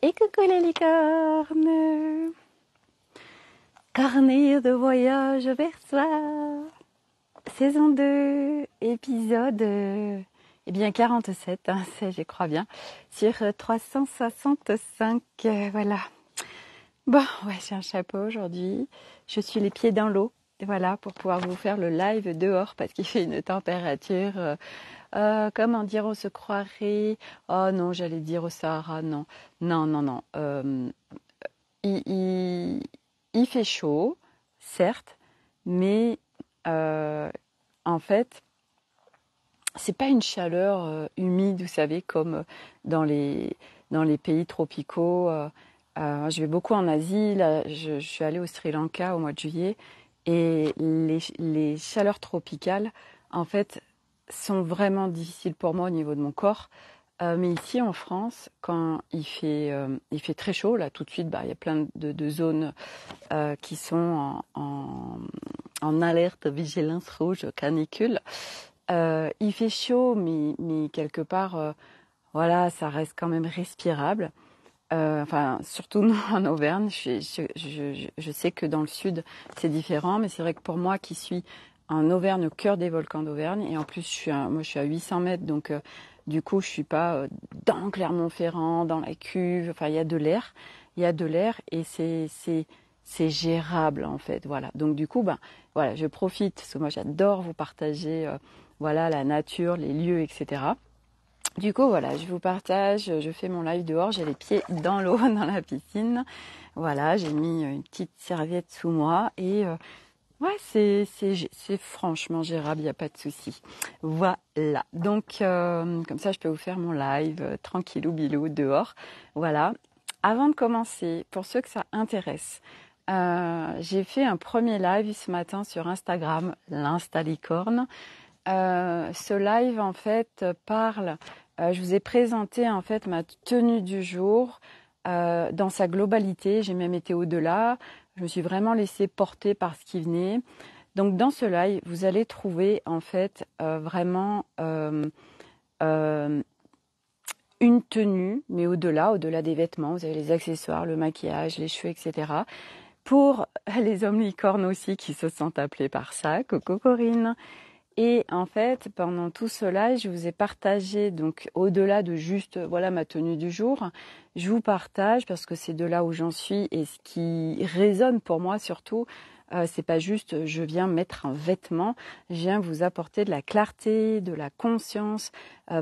Et coucou les licornes, carnet de voyage vers soi, saison 2, épisode 47, hein, je crois bien, sur 365, voilà. Bon, ouais, j'ai un chapeau aujourd'hui, je suis les pieds dans l'eau, voilà, pour pouvoir vous faire le live dehors, parce qu'il fait une température... comment dire, on se croirait... Oh non, j'allais dire au Sahara, non. Non, non, non. Il, il- il fait chaud, certes, mais en fait, c'est pas une chaleur humide, vous savez, comme dans les pays tropicaux. Je vais beaucoup en Asie, là, je suis allée au Sri Lanka au mois de juillet, et les chaleurs tropicales, en fait, sont vraiment difficiles pour moi au niveau de mon corps. Mais ici en France, quand il fait très chaud, là tout de suite, bah, il y a plein de zones qui sont en alerte vigilance rouge canicule. Il fait chaud, mais quelque part, voilà, ça reste quand même respirable. Enfin, surtout nous, en Auvergne, je sais que dans le sud, c'est différent, mais c'est vrai que pour moi qui suis en Auvergne, au cœur des volcans d'Auvergne, et en plus, moi, je suis à 800 mètres, donc du coup, je suis pas dans Clermont-Ferrand, dans la cuve, enfin, il y a de l'air, et c'est gérable, en fait, voilà. Donc, du coup, ben, voilà, je profite, parce que moi, j'adore vous partager, voilà, la nature, les lieux, etc. Du coup, voilà, je vous partage, je fais mon live dehors, j'ai les pieds dans l'eau, dans la piscine. Voilà, j'ai mis une petite serviette sous moi et ouais, c'est franchement gérable, il n'y a pas de souci. Voilà, donc comme ça, je peux vous faire mon live tranquillou bilou dehors. Voilà, avant de commencer, pour ceux que ça intéresse, j'ai fait un premier live ce matin sur Instagram, l'Instalicorne. Ce live en fait parle, je vous ai présenté en fait ma tenue du jour dans sa globalité, j'ai même été au-delà, je me suis vraiment laissée porter par ce qui venait. Donc dans ce live, vous allez trouver en fait vraiment euh, une tenue, mais au-delà des vêtements, vous avez les accessoires, le maquillage, les cheveux, etc. Pour les hommes licornes aussi qui se sentent appelés par ça, coucou Corinne. Et en fait, pendant tout cela, je vous ai partagé, donc au-delà de juste voilà ma tenue du jour, je vous partage parce que c'est de là où j'en suis et ce qui résonne pour moi surtout, c'est pas juste je viens mettre un vêtement, je viens vous apporter de la clarté, de la conscience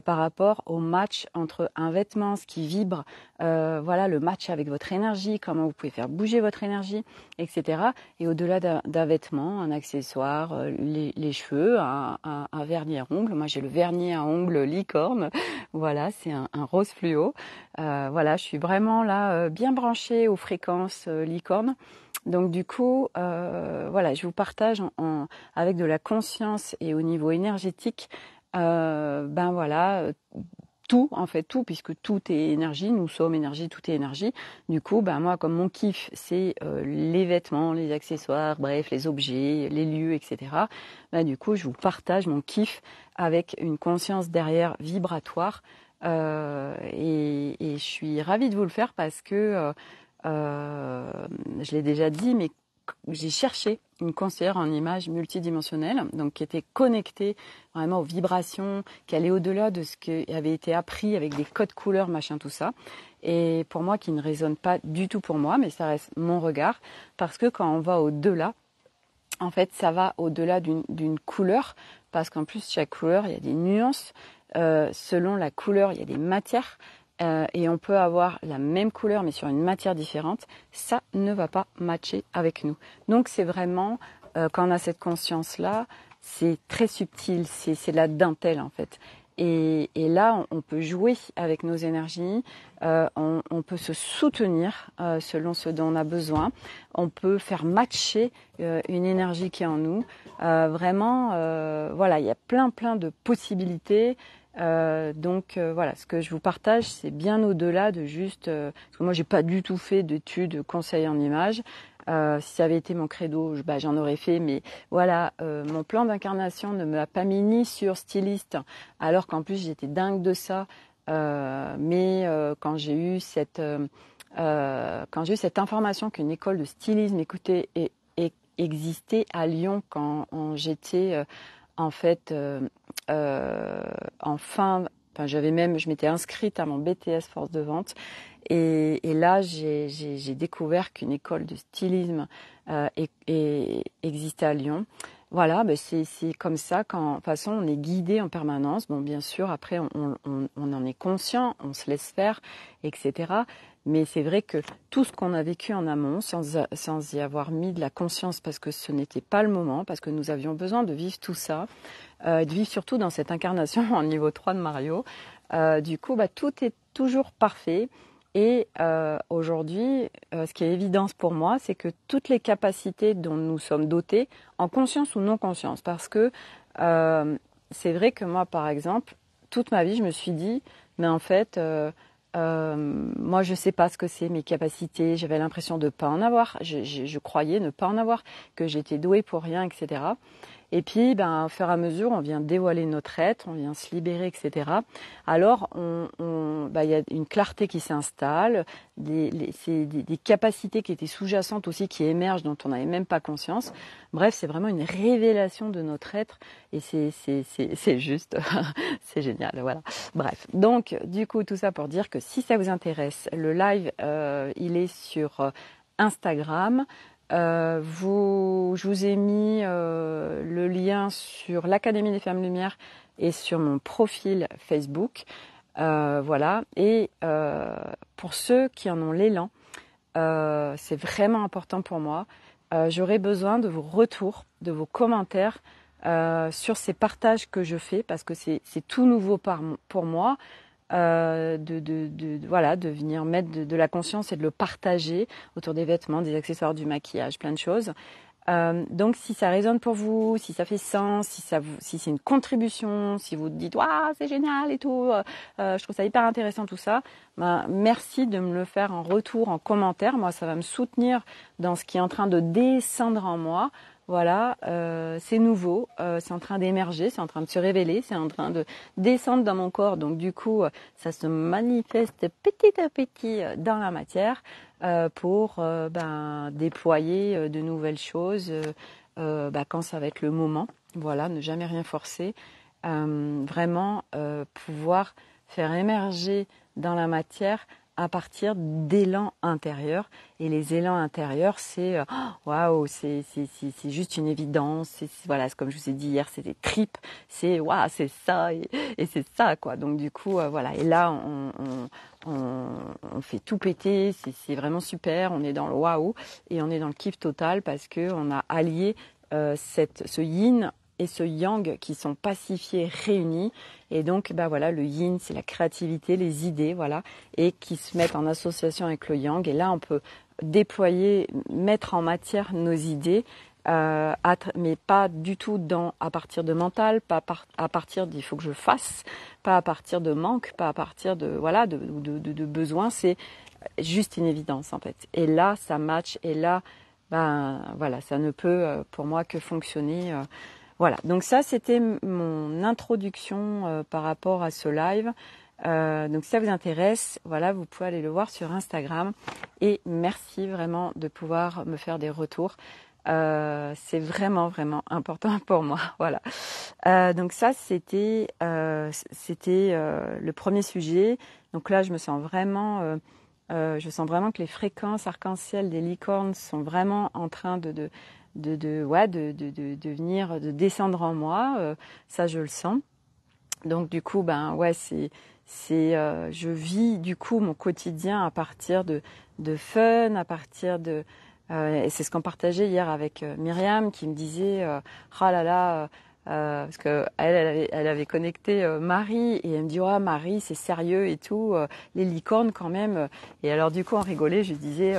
par rapport au match entre un vêtement, ce qui vibre, voilà le match avec votre énergie, comment vous pouvez faire bouger votre énergie, etc. Et au-delà d'un vêtement, un accessoire, les cheveux, un vernis à ongles. Moi, j'ai le vernis à ongles licorne. Voilà, c'est un rose fluo. Voilà, je suis vraiment là bien branchée aux fréquences licorne. Donc du coup, voilà, je vous partage avec de la conscience et au niveau énergétique, ben voilà, tout, en fait, tout, puisque tout est énergie, nous sommes énergie, tout est énergie. Du coup, ben moi, comme mon kiff, c'est les vêtements, les accessoires, bref, les objets, les lieux, etc. Ben, du coup, je vous partage mon kiff avec une conscience derrière vibratoire. Et je suis ravie de vous le faire parce que, je l'ai déjà dit, mais j'ai cherché une conseillère en images multidimensionnelle, donc qui était connectée vraiment aux vibrations, qui allait au-delà de ce qui avait été appris avec des codes couleurs, machin, tout ça. Et pour moi, qui ne résonne pas du tout pour moi, mais ça reste mon regard, parce que quand on va au-delà, en fait, ça va au-delà d'une couleur, parce qu'en plus, chaque couleur, il y a des nuances. Selon la couleur, il y a des matières. Et on peut avoir la même couleur, mais sur une matière différente. Ça ne va pas matcher avec nous. Donc, c'est vraiment, quand on a cette conscience-là, c'est très subtil, c'est la dentelle, en fait. Et là, on peut jouer avec nos énergies, on peut se soutenir selon ce dont on a besoin, on peut faire matcher une énergie qui est en nous. Vraiment, voilà, il y a plein de possibilités. Donc voilà, ce que je vous partage, c'est bien au-delà de juste... parce que moi, j'ai pas du tout fait d'études conseil en images. Si ça avait été mon credo, j'en aurais fait. Mais voilà, mon plan d'incarnation ne m'a pas mis ni sur styliste, alors qu'en plus j'étais dingue de ça. Mais quand j'ai eu cette information qu'une école de stylisme existait à Lyon quand j'étais en fait je m'étais inscrite à mon BTS force de vente et là j'ai découvert qu'une école de stylisme existait à Lyon. Voilà, ben c'est comme ça quand, de toute façon, on est guidé en permanence. Bon, bien sûr, après, on en est conscient, on se laisse faire, etc. Mais c'est vrai que tout ce qu'on a vécu en amont, sans y avoir mis de la conscience, parce que ce n'était pas le moment, parce que nous avions besoin de vivre tout ça, de vivre surtout dans cette incarnation en niveau 3 de Mario. Du coup, bah, tout est toujours parfait. Et aujourd'hui, ce qui est évidence pour moi, c'est que toutes les capacités dont nous sommes dotés, en conscience ou non conscience, parce que c'est vrai que moi, par exemple, toute ma vie, je me suis dit, mais en fait, moi, je ne sais pas ce que c'est mes capacités, j'avais l'impression de ne pas en avoir, je croyais ne pas en avoir, que j'étais douée pour rien, etc. Et puis, au fur et à mesure, on vient dévoiler notre être, on vient se libérer, etc. Alors, y a une clarté qui s'installe, c'est des capacités qui étaient sous-jacentes aussi qui émergent, dont on n'avait même pas conscience. Bref, c'est vraiment une révélation de notre être, et c'est juste, c'est génial, voilà. Bref, donc, du coup, tout ça pour dire que si ça vous intéresse, le live, il est sur Instagram. Je vous ai mis le lien sur l'Académie des Femmes Lumière et sur mon profil Facebook. Voilà. Et pour ceux qui en ont l'élan, c'est vraiment important pour moi. J'aurai besoin de vos retours, de vos commentaires sur ces partages que je fais parce que c'est tout nouveau pour moi. De venir mettre de la conscience et de le partager autour des vêtements, des accessoires, du maquillage, plein de choses. Donc si ça résonne pour vous, si ça fait sens, si c'est une contribution, si vous dites waouh c'est génial et tout, je trouve ça hyper intéressant tout ça, merci de me le faire en retour, en commentaire. Moi ça va me soutenir dans ce qui est en train de descendre en moi. Voilà, c'est nouveau, c'est en train d'émerger, c'est en train de se révéler, c'est en train de descendre dans mon corps. Donc du coup, ça se manifeste petit à petit dans la matière pour déployer de nouvelles choses quand ça va être le moment. Voilà, ne jamais rien forcer. Vraiment pouvoir faire émerger dans la matière à partir d'élan intérieur. Et les élans intérieurs, c'est waouh, c'est juste une évidence. Voilà, comme je vous ai dit hier, c'est des tripes. C'est waouh, c'est ça et c'est ça quoi. Donc du coup, voilà. Et là, on fait tout péter. C'est vraiment super. On est dans le waouh et on est dans le kiff total parce que on a allié ce yin et ce yang qui sont pacifiés, réunis. Et donc, voilà, le yin, c'est la créativité, les idées, voilà, et qui se mettent en association avec le yang. Et là, on peut déployer, mettre en matière nos idées, mais pas du tout à partir de mental, pas à partir d'il faut que je fasse, pas à partir de manque, pas à partir de besoin. C'est juste une évidence, en fait. Et là, ça match. Et là, voilà, ça ne peut, pour moi, que fonctionner. Voilà, donc ça c'était mon introduction par rapport à ce live. Donc si ça vous intéresse, voilà, vous pouvez aller le voir sur Instagram. Et merci vraiment de pouvoir me faire des retours. C'est vraiment, vraiment important pour moi. Voilà. Donc ça c'était le premier sujet. Donc là je me sens vraiment... je sens vraiment que les fréquences arc-en-ciel des licornes sont vraiment en train de venir, de descendre en moi. Ça, je le sens. Donc, du coup, je vis, du coup, mon quotidien à partir de fun, à partir de... et c'est ce qu'on partageait hier avec Myriam, qui me disait « Oh là là parce que elle avait connecté Marie et elle me dit ouais Marie c'est sérieux et tout les licornes quand même et alors du coup on rigolait je disais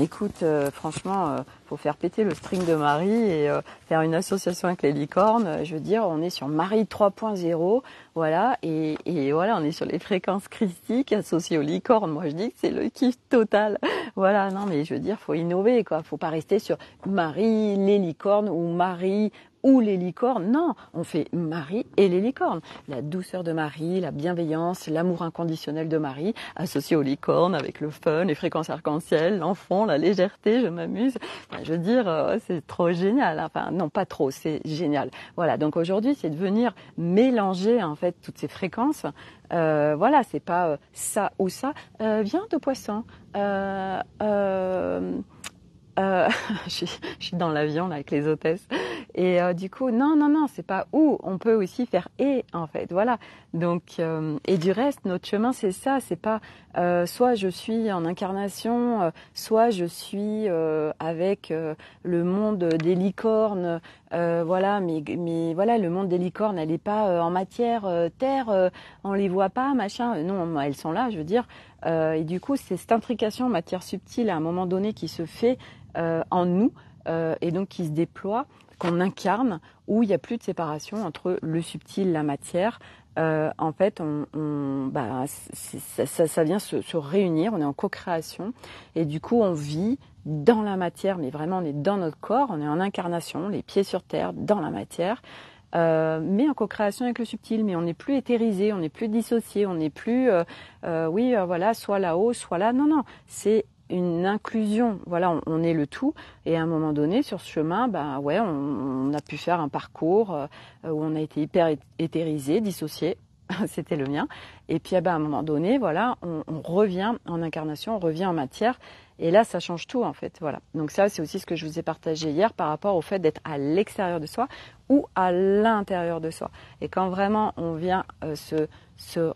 écoute franchement faut faire péter le string de Marie et faire une association avec les licornes je veux dire on est sur Marie 3.0 voilà et voilà on est sur les fréquences christiques associées aux licornes moi je dis que c'est le kiff total voilà non mais je veux dire faut innover quoi faut pas rester sur Marie les licornes ou Marie ou les licornes. Non, on fait Marie et les licornes. La douceur de Marie, la bienveillance, l'amour inconditionnel de Marie, associé aux licornes avec le fun, les fréquences arc-en-ciel, l'enfant, la légèreté, je m'amuse. Enfin, je veux dire, c'est trop génial. Enfin, non, pas trop, c'est génial. Voilà, donc aujourd'hui, c'est de venir mélanger en fait toutes ces fréquences. Voilà, c'est pas ça ou ça. Viens de poisson. Je suis dans l'avion là avec les hôtesses et du coup non c'est pas ou, on peut aussi faire et en fait, voilà. Donc et du reste notre chemin c'est ça, c'est pas soit je suis en incarnation, soit je suis avec le monde des licornes, voilà, mais voilà, le monde des licornes elle est pas en matière terre, on les voit pas machin, non, elles sont là, je veux dire. Et du coup c'est cette intrication matière subtile à un moment donné qui se fait en nous et donc qui se déploie, qu'on incarne, où il n'y a plus de séparation entre le subtil, la matière. En fait, ça vient se réunir, on est en co-création et du coup on vit dans la matière, mais vraiment on est dans notre corps, on est en incarnation, les pieds sur terre, dans la matière. Mais en co-création avec le subtil, mais on n'est plus éthérisé, on n'est plus dissocié, on n'est plus, voilà, soit là-haut, soit là. Non, c'est une inclusion. Voilà, on est le tout. Et à un moment donné, sur ce chemin, on a pu faire un parcours où on a été hyper éthérisé, dissocié. C'était le mien. Et puis, à un moment donné, voilà, on revient en incarnation, on revient en matière. Et là, ça change tout, en fait. Voilà. Donc ça, c'est aussi ce que je vous ai partagé hier par rapport au fait d'être à l'extérieur de soi ou à l'intérieur de soi. Et quand vraiment on vient se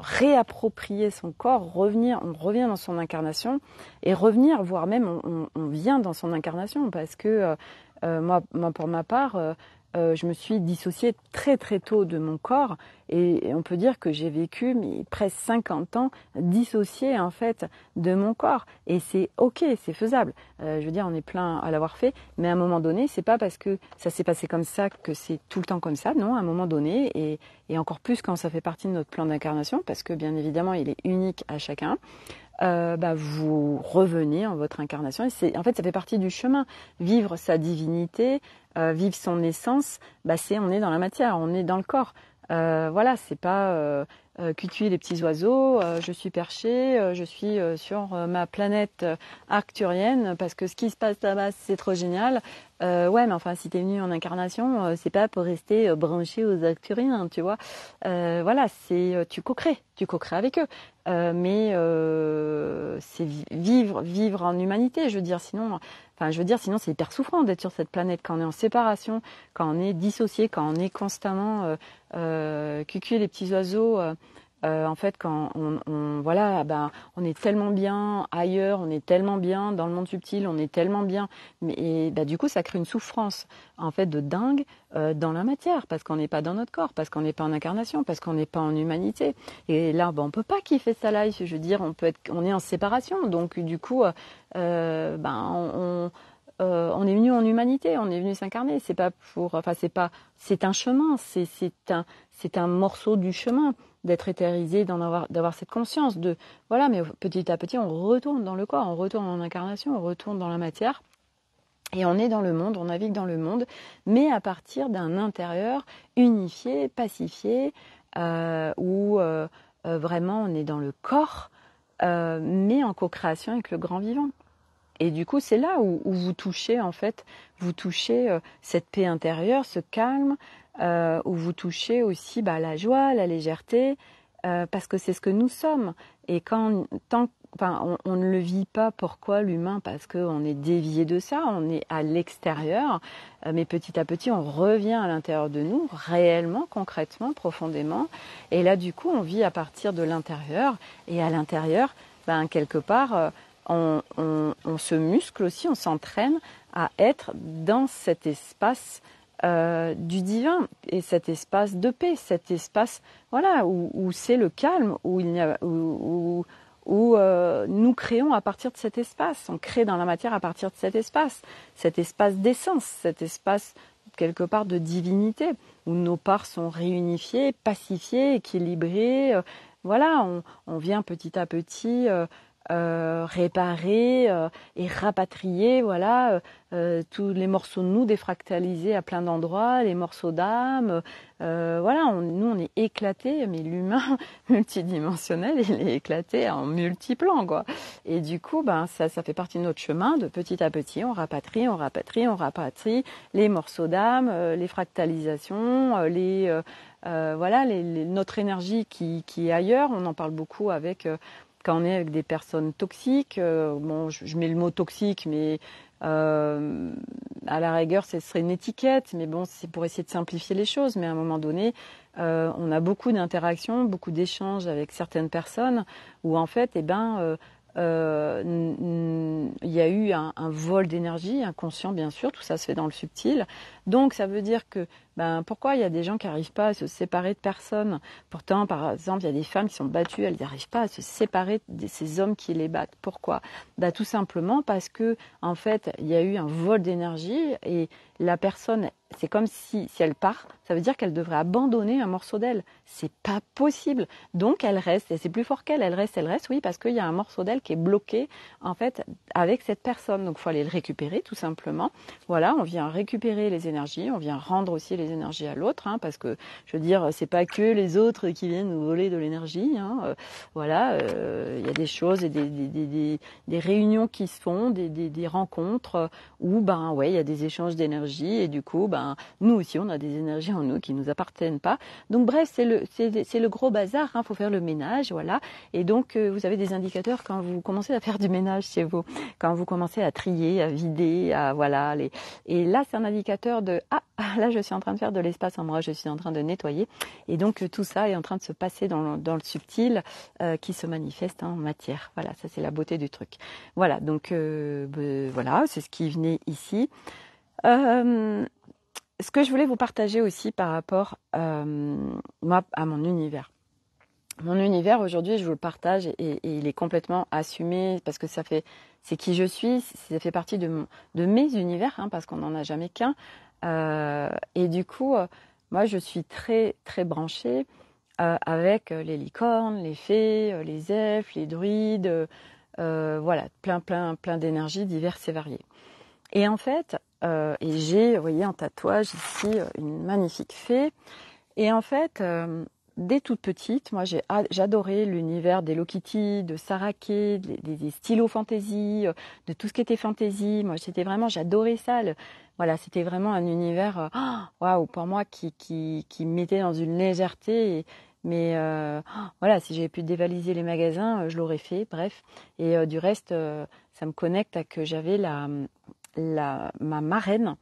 réapproprier son corps, on revient dans son incarnation et revenir, voire même on vient dans son incarnation parce que moi, pour ma part, je me suis dissociée très très tôt de mon corps et on peut dire que j'ai vécu presque 50 ans dissociée en fait de mon corps et c'est ok, c'est faisable. Je veux dire, on est plein à l'avoir fait, mais à un moment donné, c'est pas parce que ça s'est passé comme ça que c'est tout le temps comme ça, non, à un moment donné et encore plus quand ça fait partie de notre plan d'incarnation parce que bien évidemment, il est unique à chacun. Vous revenez en votre incarnation et en fait ça fait partie du chemin. Vivre sa divinité, vivre son essence, on est dans la matière, on est dans le corps. Voilà, c'est pas cutuler les petits oiseaux, je suis perché, je suis sur ma planète arcturienne parce que ce qui se passe là-bas c'est trop génial. Ouais, mais enfin si t'es venu en incarnation, c'est pas pour rester branché aux arcturiens, tu vois. Voilà, c'est tu co-crées avec eux. Mais c'est vivre en humanité, je veux dire, sinon c'est hyper souffrant d'être sur cette planète quand on est en séparation, quand on est dissocié, quand on est constamment cucu les petits oiseaux. En fait, quand on est tellement bien ailleurs, on est tellement bien dans le monde subtil, on est tellement bien, mais du coup, ça crée une souffrance en fait de dingue dans la matière, parce qu'on n'est pas dans notre corps, parce qu'on n'est pas en incarnation, parce qu'on n'est pas en humanité. Et là, on peut pas kiffer sa life. Je veux dire, on est en séparation, donc du coup, on est venu en humanité, on est venu s'incarner. C'est un chemin, c'est un morceau du chemin d'être éthérisé, d'avoir cette conscience mais petit à petit, on retourne dans le corps, on retourne en incarnation, on retourne dans la matière. Et on est dans le monde, on navigue dans le monde, mais à partir d'un intérieur unifié, pacifié, où vraiment on est dans le corps, mais en co-création avec le grand vivant. Et du coup, c'est là où vous touchez, en fait, cette paix intérieure, ce calme, où vous touchez aussi la joie, la légèreté, parce que c'est ce que nous sommes. Et on ne le vit pas, pourquoi l'humain? Parce qu'on est dévié de ça, on est à l'extérieur, mais petit à petit, on revient à l'intérieur de nous, réellement, concrètement, profondément. Et là, du coup, on vit à partir de l'intérieur. Et à l'intérieur, quelque part, on se muscle aussi, on s'entraîne à être dans cet espace du divin et cet espace de paix, cet espace où c'est le calme, où nous créons à partir de cet espace, on crée dans la matière à partir de cet espace d'essence, cet espace quelque part de divinité, où nos parts sont réunifiées, pacifiées, équilibrées. On vient petit à petit réparer et rapatrier, voilà, tous les morceaux de nous défractalisés à plein d'endroits, les morceaux d'âme. Voilà, nous on est éclatés, mais l'humain multidimensionnel, il est éclaté en multiplans, quoi. Et du coup, ben ça fait partie de notre chemin. De petit à petit, on rapatrie les morceaux d'âme, les fractalisations, voilà, notre énergie qui est ailleurs. On en parle beaucoup avec quand on est avec des personnes toxiques. Bon, je mets le mot toxique, mais à la rigueur, ce serait une étiquette. Mais bon, c'est pour essayer de simplifier les choses. Mais à un moment donné, on a beaucoup d'interactions, beaucoup d'échanges avec certaines personnes où en fait, il y a eu un vol d'énergie, inconscient bien sûr, tout ça se fait dans le subtil. Donc ça veut dire que pourquoi il y a des gens qui n'arrivent pas à se séparer de personnes? Pourtant, par exemple, il y a des femmes qui sont battues, elles n'arrivent pas à se séparer de ces hommes qui les battent. Pourquoi? Tout simplement parce que en fait, il y a eu un vol d'énergie et la personne, c'est comme si elle part, ça veut dire qu'elle devrait abandonner un morceau d'elle. C'est pas possible. Donc elle reste, et c'est plus fort qu'elle, elle reste, oui, parce qu'il y a un morceau d'elle qui est bloqué en fait avec cette personne. Donc il faut aller le récupérer tout simplement. Voilà, on vient récupérer les énergies, on vient rendre aussi les énergies à l'autre, hein, parce que je veux dire, c'est pas que les autres qui viennent nous voler de l'énergie. Hein, voilà, il y a des choses et des réunions qui se font, des rencontres où ouais, il y a des échanges d'énergie et du coup, nous aussi, on a des énergies en nous qui nous appartiennent pas. Donc bref, c'est le gros bazar. Hein, faut faire le ménage, voilà. Et donc, vous avez des indicateurs quand vous commencez à faire du ménage chez vous, quand vous commencez à trier, à vider, et là, c'est un indicateur de là, je suis en train de faire de l'espace en moi, je suis en train de nettoyer. Et donc, tout ça est en train de se passer dans le subtil qui se manifeste en matière. Voilà, ça, c'est la beauté du truc. Voilà, donc, voilà, c'est ce qui venait ici. Ce que je voulais vous partager aussi par rapport moi, à mon univers. Mon univers aujourd'hui, je vous le partage et il est complètement assumé parce que c'est qui je suis, ça fait partie de mes univers, hein, parce qu'on n'en a jamais qu'un. Et du coup, moi, je suis très très branchée avec les licornes, les fées, les elfes, les druides, voilà, plein d'énergies diverses et variées. Et en fait, et j'ai, vous voyez, en tatouage ici, une magnifique fée. Et en fait, dès toute petite, moi, j'adorais l'univers d'Hello Kitty, de Sarah Kay, des stylos fantasy, de tout ce qui était fantasy. Moi, j'adorais ça. Voilà, c'était vraiment un univers, waouh, pour moi, qui me mettait dans une légèreté. Mais voilà, si j'avais pu dévaliser les magasins, je l'aurais fait. Bref, et du reste, ça me connecte à que j'avais ma marraine,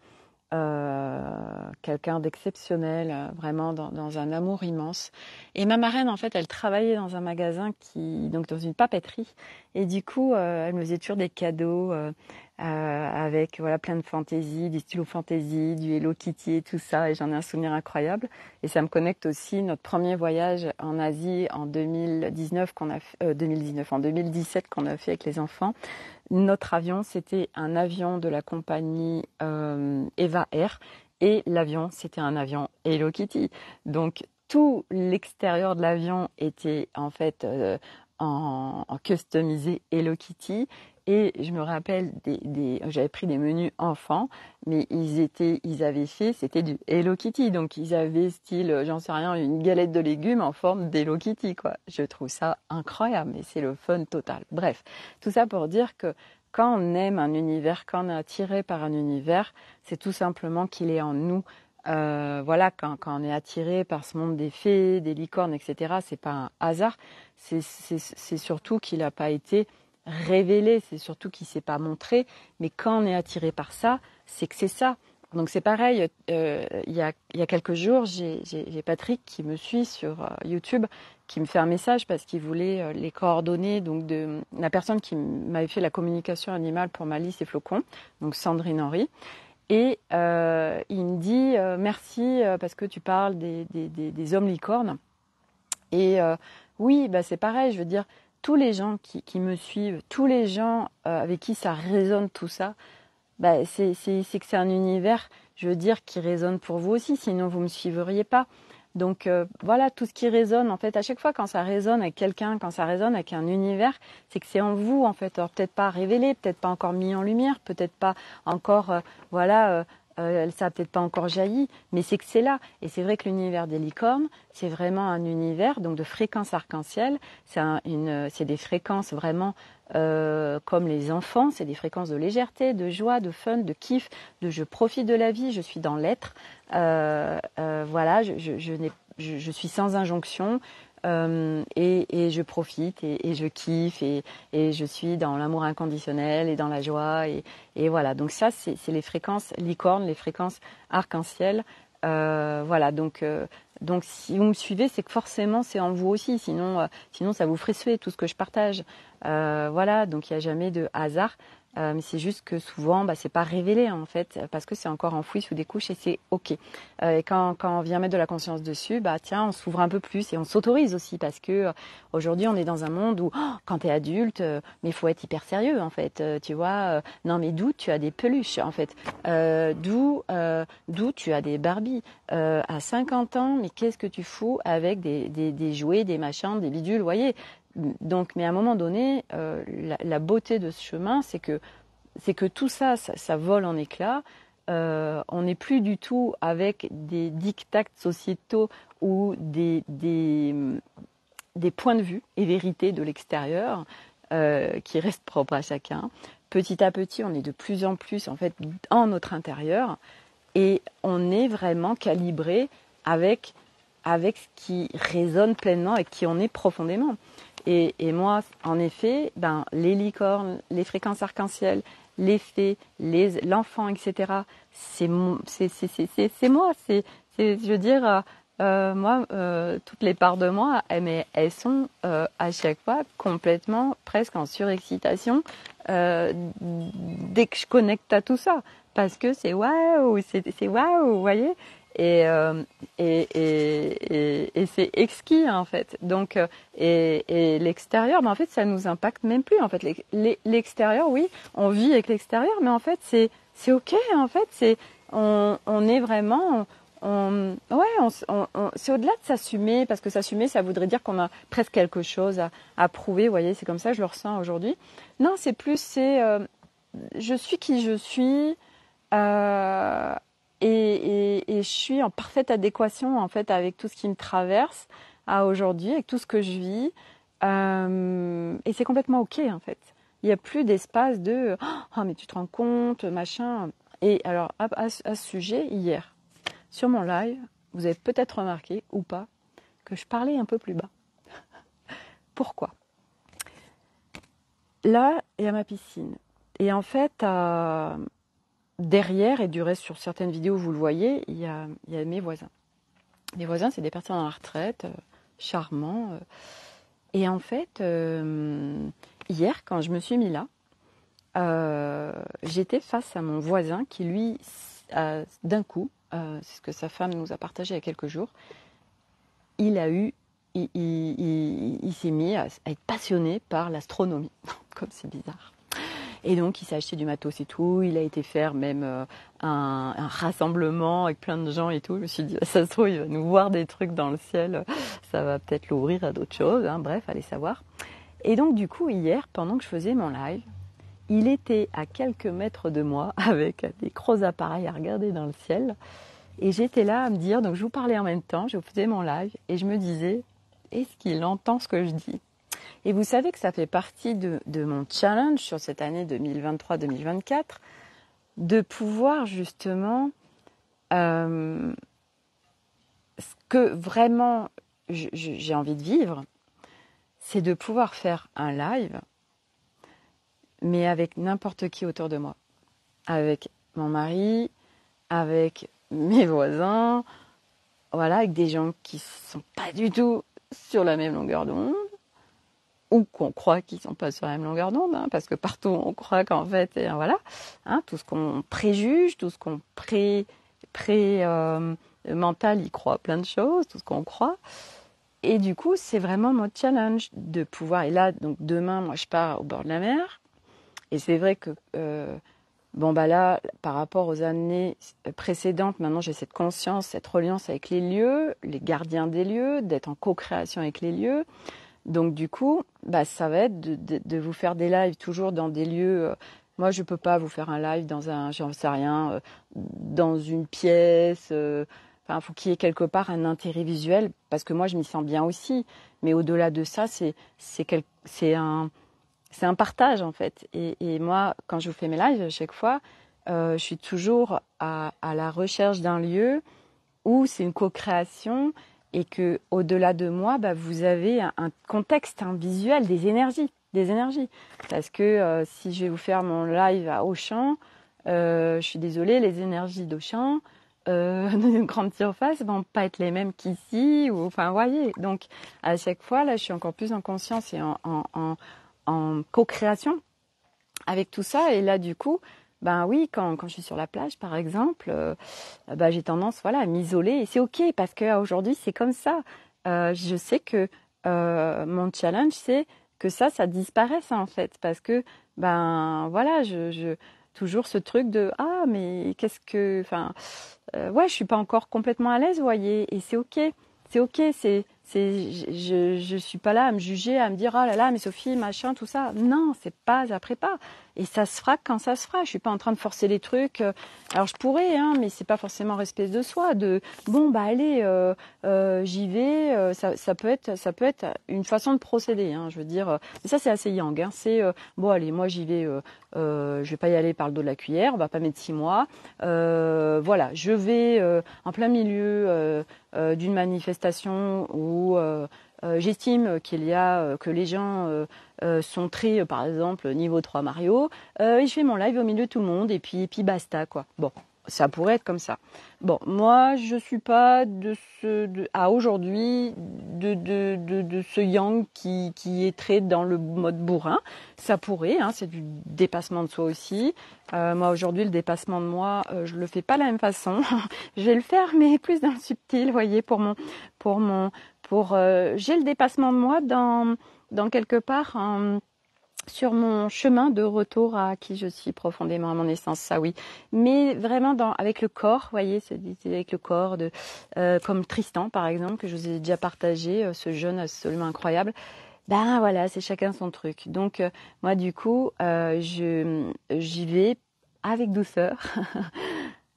quelqu'un d'exceptionnel, vraiment dans un amour immense. Et ma marraine, en fait, elle travaillait dans un magasin donc dans une papeterie. Et du coup, elle me faisait toujours des cadeaux avec voilà plein de fantaisie, des stylos fantaisie, du Hello Kitty et tout ça. Et j'en ai un souvenir incroyable. Et ça me connecte aussi notre premier voyage en Asie en 2019 en 2017 qu'on a fait avec les enfants. Notre avion, c'était un avion de la compagnie Eva Air et l'avion, c'était un avion Hello Kitty. Donc, tout l'extérieur de l'avion était en fait en customisé Hello Kitty. Et je me rappelle, j'avais pris des menus enfants, mais c'était du Hello Kitty. Donc, ils avaient style, j'en sais rien, une galette de légumes en forme d'Hello Kitty, quoi. Je trouve ça incroyable, mais c'est le fun total. Bref, tout ça pour dire que quand on aime un univers, quand on est attiré par un univers, c'est tout simplement qu'il est en nous. Voilà, quand on est attiré par ce monde des fées, des licornes, etc., c'est pas un hasard. C'est surtout qu'il n'a pas été révélé, c'est surtout qu'il s'est pas montré. Mais quand on est attiré par ça, c'est que c'est ça. Donc c'est pareil. Il y a quelques jours, j'ai Patrick qui me suit sur YouTube, qui me fait un message parce qu'il voulait les coordonnées donc de la personne qui m'avait fait la communication animale pour Malice et Flocon, donc Sandrine Henry. Et il me dit merci parce que tu parles des hommes licornes. Et oui, c'est pareil, je veux dire, tous les gens qui me suivent, tous les gens avec qui ça résonne tout ça, c'est que c'est un univers, je veux dire, qui résonne pour vous aussi, sinon vous ne me suivriez pas. Donc voilà, tout ce qui résonne, en fait, à chaque fois quand ça résonne avec quelqu'un, quand ça résonne avec un univers, c'est que c'est en vous, en fait. Alors peut-être pas révélé, peut-être pas encore mis en lumière, peut-être pas encore, ça a peut-être pas encore jailli, mais c'est que c'est là. Et c'est vrai que l'univers des licornes, c'est vraiment un univers donc de fréquences arc-en-ciel. C'est des fréquences vraiment comme les enfants, c'est des fréquences de légèreté, de joie, de fun, de kiff, de je profite de la vie, je suis dans l'être. Voilà, je suis sans injonction. Et je profite et je kiffe et je suis dans l'amour inconditionnel et dans la joie et voilà. Donc ça, c'est les fréquences licornes, les fréquences arc-en-ciel. Voilà. Donc si vous me suivez, c'est que forcément c'est en vous aussi. Sinon ça vous ferait suer tout ce que je partage. Voilà. Donc il n'y a jamais de hasard. Mais c'est juste que souvent, c'est pas révélé en fait, parce que c'est encore enfoui sous des couches et c'est ok. Et quand on vient mettre de la conscience dessus, tiens, on s'ouvre un peu plus et on s'autorise aussi, parce que aujourd'hui on est dans un monde où quand t'es adulte, mais il faut être hyper sérieux en fait. Tu vois, non mais d'où tu as des peluches en fait, d'où tu as des Barbies à 50 ans, mais qu'est-ce que tu fous avec des jouets, des machins, des bidules, vous voyez. Donc, mais à un moment donné, la beauté de ce chemin, c'est que tout ça vole en éclats. On n'est plus du tout avec des dictats sociétaux ou des points de vue et vérités de l'extérieur qui restent propres à chacun. Petit à petit, on est de plus en plus en fait en notre intérieur et on est vraiment calibré avec ce qui résonne pleinement et qui on est profondément. Et moi, en effet, les licornes, les fréquences arc-en-ciel, les fées, l'enfant, etc. C'est moi. Je veux dire, moi, toutes les parts de moi, elles sont à chaque fois complètement, presque en surexcitation dès que je connecte à tout ça, parce que c'est waouh, c'est waouh, vous voyez. Et c'est exquis en fait. Donc et l'extérieur, en fait, ça nous impacte même plus en fait. L'extérieur, oui, on vit avec l'extérieur, mais en fait, c'est ok en fait. On est vraiment, c'est au-delà de s'assumer, parce que s'assumer, ça voudrait dire qu'on a presque quelque chose à prouver. Vous voyez, c'est comme ça, je le ressens aujourd'hui. Non, je suis qui je suis. Et je suis en parfaite adéquation en fait avec tout ce qui me traverse à aujourd'hui, avec tout ce que je vis. Et c'est complètement ok en fait. Il n'y a plus d'espace de oh mais tu te rends compte, machin. Et alors à ce sujet, hier, sur mon live, vous avez peut-être remarqué ou pas que je parlais un peu plus bas. Pourquoi ? Là, il y a ma piscine. Et en fait, derrière, et du reste sur certaines vidéos, vous le voyez, il y a mes voisins. Mes voisins, c'est des personnes à la retraite, charmants. Et en fait, hier, quand je me suis mis là, j'étais face à mon voisin qui, lui, d'un coup, c'est ce que sa femme nous a partagé il y a quelques jours, il s'est mis à être passionné par l'astronomie. Comme c'est bizarre. Et donc, il s'est acheté du matos et tout. Il a été faire même un rassemblement avec plein de gens et tout. Je me suis dit, ça se trouve, il va nous voir des trucs dans le ciel. Ça va peut-être l'ouvrir à d'autres choses. Hein. Bref, allez savoir. Et donc, du coup, hier, pendant que je faisais mon live, il était à quelques mètres de moi avec des gros appareils à regarder dans le ciel. Et j'étais là à me dire, donc je vous parlais en même temps, je faisais mon live et je me disais, est-ce qu'il entend ce que je dis ? Et vous savez que ça fait partie de mon challenge sur cette année 2023-2024, de pouvoir justement, ce que vraiment j'ai envie de vivre, c'est de pouvoir faire un live, mais avec n'importe qui autour de moi. Avec mon mari, avec mes voisins, voilà, avec des gens qui ne sont pas du tout sur la même longueur d'onde, ou qu'on croit qu'ils ne sont pas sur la même longueur d'onde, hein, parce que partout on croit qu'en fait, voilà, hein, tout ce qu'on préjuge, tout ce qu'on mental, il croit plein de choses, tout ce qu'on croit. Et du coup, c'est vraiment mon challenge de pouvoir. Et là, donc demain, moi, je pars au bord de la mer. Et c'est vrai que Bon, bah là, par rapport aux années précédentes, maintenant j'ai cette conscience, cette reliance avec les lieux, les gardiens des lieux, d'être en co-création avec les lieux. Donc du coup, bah, ça va être de vous faire des lives toujours dans des lieux. Moi, je peux pas vous faire un live dans un, j'en sais rien, dans une pièce. Enfin, faut qu'il y ait quelque part un intérêt visuel parce que moi, je m'y sens bien aussi. Mais au-delà de ça, c'est un partage en fait. Et moi, quand je vous fais mes lives, à chaque fois, je suis toujours à la recherche d'un lieu où c'est une co-création et que au-delà de moi, bah, vous avez un contexte, un visuel, des énergies. Parce que si je vais vous faire mon live à Auchan, je suis désolée, les énergies d'Auchan, d'une grande surface vont pas être les mêmes qu'ici, ou enfin, voyez. Donc, à chaque fois, là, je suis encore plus en conscience et en co-création avec tout ça. Et là, du coup, ben oui, quand je suis sur la plage, par exemple, ben, j'ai tendance, voilà, à m'isoler. Et c'est OK, parce qu'aujourd'hui, c'est comme ça. Je sais que mon challenge, c'est que ça disparaisse, en fait. Parce que, ben voilà, toujours ce truc de ah, mais qu'est-ce que. Enfin, ouais, je suis pas encore complètement à l'aise, vous voyez. Et c'est OK. C'est OK. Je suis pas là à me juger, à me dire oh là là, mais Sophie, machin, tout ça. Non, c'est pas après pas. Et ça se fera quand ça se fera. Je suis pas en train de forcer les trucs. Alors je pourrais, hein, mais c'est pas forcément respect de soi. De bon bah allez, j'y vais. Ça peut être une façon de procéder. Hein, je veux dire, mais ça c'est assez yang. Hein, c'est bon allez, moi j'y vais. Je vais pas y aller par le dos de la cuillère. On va pas mettre 6 mois. Voilà, je vais en plein milieu d'une manifestation où j'estime que les gens sont très, par exemple, niveau 3 Mario, et je fais mon live au milieu de tout le monde, et puis basta, quoi. Bon, ça pourrait être comme ça. Bon, moi, je suis pas à aujourd'hui, de ce yang qui est très dans le mode bourrin. Ça pourrait, hein, c'est du dépassement de soi aussi. Moi, aujourd'hui, le dépassement de moi, je le fais pas de la même façon. Je vais le faire, mais plus dans le subtil, vous voyez, j'ai le dépassement de moi dans quelque part sur mon chemin de retour à qui je suis profondément à mon essence, ça oui. Mais vraiment avec le corps, vous voyez, c'est avec le corps comme Tristan par exemple que je vous ai déjà partagé, ce jeune absolument incroyable. Ben voilà, c'est chacun son truc. Donc moi du coup, j'y vais avec douceur,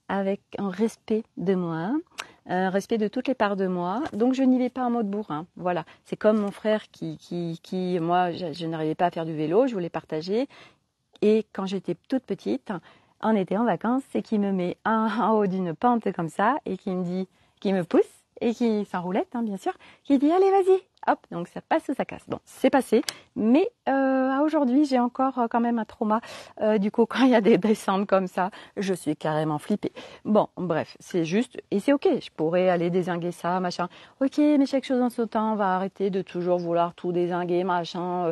avec un respect de moi, un respect de toutes les parts de moi. Donc je n'y vais pas en mode bourrin. Voilà, c'est comme mon frère qui moi, je n'arrivais pas à faire du vélo, je voulais partager. Et quand j'étais toute petite, on était en vacances et qui me met en haut d'une pente comme ça et qui me pousse et qui s'enroulette, hein, bien sûr, qui dit allez vas-y, hop, donc ça passe ou ça casse. Bon, c'est passé, mais aujourd'hui j'ai encore quand même un trauma. Du coup, quand il y a des descentes comme ça, je suis carrément flippée. Bon, bref, c'est juste, et c'est ok, je pourrais aller dézinguer ça, machin. Ok, mais chaque chose en son temps, on va arrêter de toujours vouloir tout dézinguer, machin.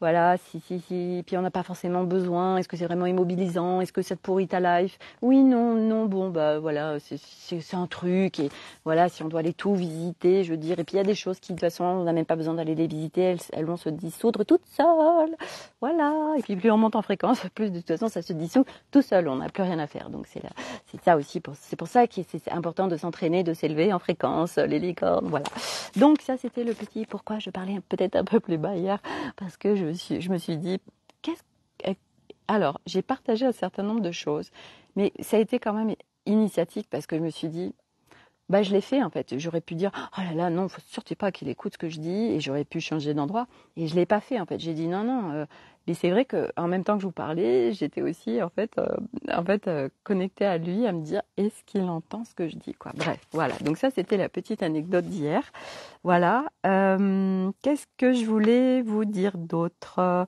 Voilà, si. Puis on n'a pas forcément besoin. Est-ce que c'est vraiment immobilisant? Est-ce que ça te pourrit ta life? Oui, non. Bon, bah voilà, c'est un truc. Et voilà, si on doit aller tout visiter, je veux dire. Et puis il y a des choses qui, de toute façon, on n'a même pas besoin d'aller les visiter. Elles vont se dissoudre toutes seules. Voilà. Et puis plus on monte en fréquence, plus de toute façon, ça se dissout tout seul. On n'a plus rien à faire. Donc c'est ça aussi. C'est pour ça que c'est important de s'entraîner, de s'élever en fréquence, les licornes. Voilà. Donc ça, c'était le petit pourquoi je parlais peut-être un peu plus bas hier. Parce que je me suis dit, alors, j'ai partagé un certain nombre de choses, mais ça a été quand même initiatique parce que je me suis dit, bah, je l'ai fait en fait. J'aurais pu dire, oh là là, non, faut surtout pas qu'il écoute ce que je dis, et j'aurais pu changer d'endroit. Et je l'ai pas fait en fait. J'ai dit non. Mais c'est vrai que en même temps que je vous parlais, j'étais aussi connectée à lui, à me dire, est-ce qu'il entend ce que je dis, quoi. Bref, voilà. Donc ça, c'était la petite anecdote d'hier. Voilà. Qu'est-ce que je voulais vous dire d'autre?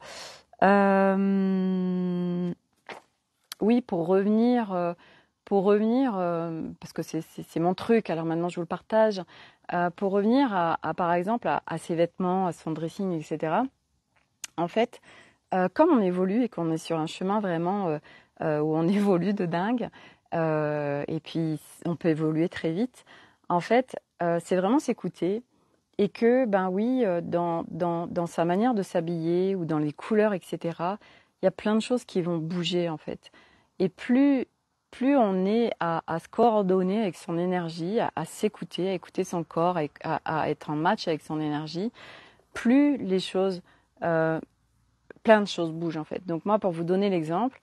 Oui, pour revenir, parce que c'est mon truc, alors maintenant je vous le partage, pour revenir par exemple à ses vêtements, à son dressing, etc. En fait, comme on évolue et qu'on est sur un chemin vraiment où on évolue de dingue, et puis on peut évoluer très vite, en fait, c'est vraiment s'écouter. Et que, ben oui, dans sa manière de s'habiller ou dans les couleurs, etc., il y a plein de choses qui vont bouger, en fait. Et plus on est à se coordonner avec son énergie, à s'écouter, à écouter son corps, à être en match avec son énergie, plus les choses, plein de choses bougent en fait. Donc moi, pour vous donner l'exemple,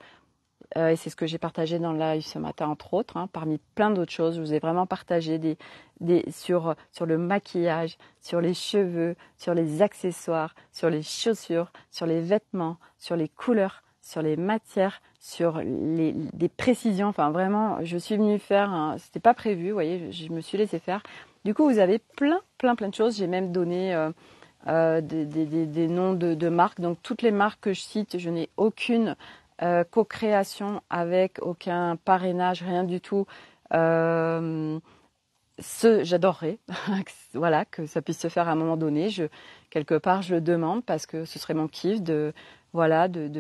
et c'est ce que j'ai partagé dans le live ce matin entre autres, parmi plein d'autres choses, je vous ai vraiment partagé sur le maquillage, sur les cheveux, sur les accessoires, sur les chaussures, sur les vêtements, sur les couleurs, sur les matières, sur des précisions. Enfin vraiment, je suis venue faire, c'était pas prévu, vous voyez, je me suis laissée faire. Du coup, vous avez plein de choses. J'ai même donné des noms de marques. Donc toutes les marques que je cite, je n'ai aucune co-création avec aucun parrainage, rien du tout. J'adorerais voilà, que ça puisse se faire à un moment donné. Quelque part, je le demande parce que ce serait mon kiff de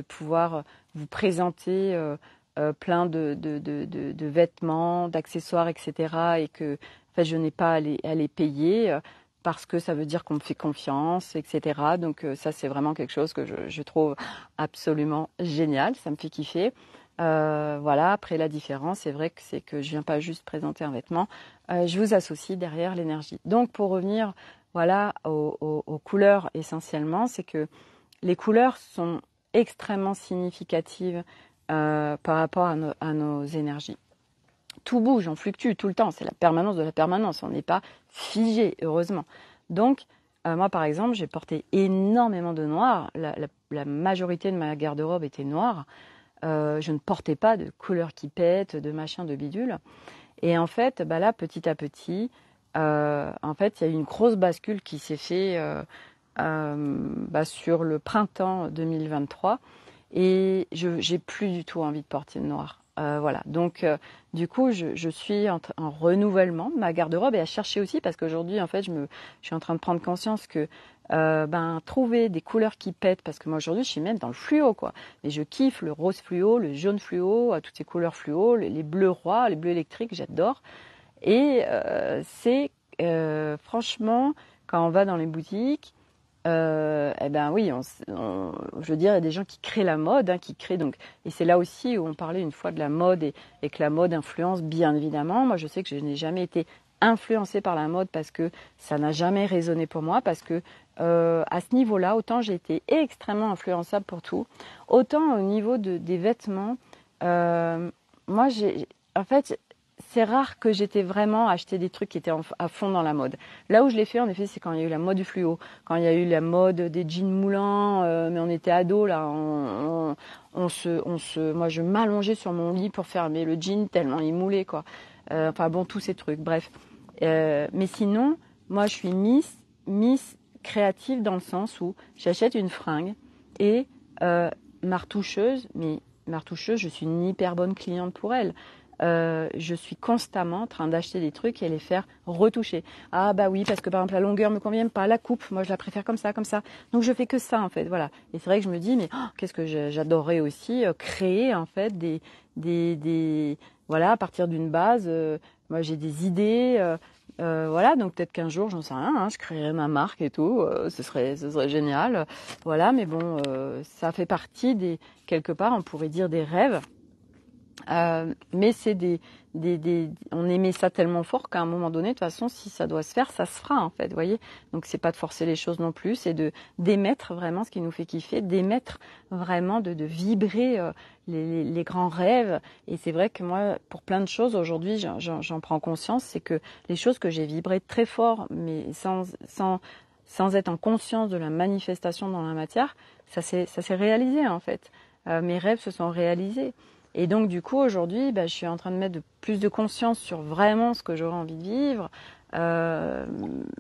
pouvoir vous présenter plein de vêtements, d'accessoires, etc. Et que en fait, je n'ai pas à les payer parce que ça veut dire qu'on me fait confiance, etc. Donc ça, c'est vraiment quelque chose que je trouve absolument génial. Ça me fait kiffer. Voilà. Après, la différence, c'est que je viens pas juste présenter un vêtement. Je vous associe derrière l'énergie. Donc, pour revenir, voilà, aux couleurs essentiellement, c'est que les couleurs sont extrêmement significatives par rapport à nos énergies. Tout bouge, on fluctue tout le temps, c'est la permanence de la permanence, on n'est pas figé, heureusement. Donc, moi par exemple, j'ai porté énormément de noir, la majorité de ma garde-robe était noire, je ne portais pas de couleurs qui pètent, de machin, de bidule. Et en fait, là, petit à petit, en fait, il y a eu une grosse bascule qui s'est fait sur le printemps 2023 et j'ai plus du tout envie de porter de noir. Voilà, donc du coup je suis en renouvellement de ma garde-robe et à chercher aussi parce qu'aujourd'hui en fait je suis en train de prendre conscience que trouver des couleurs qui pètent, parce que moi aujourd'hui je suis même dans le fluo quoi, et je kiffe le rose fluo, le jaune fluo, toutes ces couleurs fluo, les bleus rois, les bleus électriques, j'adore. Et c'est franchement quand on va dans les boutiques, eh ben oui, je veux dire, il y a des gens qui créent la mode, qui créent donc, et c'est là aussi où on parlait une fois de la mode et que la mode influence bien évidemment. Moi, je sais que je n'ai jamais été influencée par la mode parce que ça n'a jamais résonné pour moi, parce que à ce niveau-là, autant j'ai été extrêmement influençable pour tout, autant au niveau des vêtements, moi en fait, c'est rare que j'étais vraiment acheté des trucs qui étaient à fond dans la mode. Là où je l'ai fait, en effet, c'est quand il y a eu la mode du fluo, quand il y a eu la mode des jeans moulants, mais on était ados, là, moi je m'allongeais sur mon lit pour fermer le jean tellement il moulait, quoi. Enfin bon, tous ces trucs, bref. Mais sinon, moi je suis Miss créative dans le sens où j'achète une fringue et ma retoucheuse, je suis une hyper bonne cliente pour elle. Je suis constamment en train d'acheter des trucs et les faire retoucher. Ah bah oui, parce que par exemple la longueur me convient pas, la coupe, moi je la préfère comme ça, comme ça. Donc je fais que ça en fait, voilà. Et c'est vrai que je me dis mais qu'est-ce que j'adorerais aussi créer en fait voilà, à partir d'une base. Moi j'ai des idées. Voilà, donc peut-être qu'un jour, j'en sais rien, je créerai ma marque et tout, ce serait génial. Voilà, mais bon, ça fait partie quelque part, on pourrait dire des rêves. Mais c'est on aimait ça tellement fort qu'à un moment donné, de toute façon, si ça doit se faire, ça se fera en fait, vous voyez. Donc c'est pas de forcer les choses non plus, c'est d'émettre vraiment ce qui nous fait kiffer, d'émettre vraiment, de vibrer les grands rêves. Et c'est vrai que moi, pour plein de choses aujourd'hui, j'en prends conscience, c'est que les choses que j'ai vibrées très fort, mais sans être en conscience de la manifestation dans la matière, ça s'est réalisé en fait. Mes rêves se sont réalisés. Et donc du coup aujourd'hui, je suis en train de mettre plus de conscience sur vraiment ce que j'aurais envie de vivre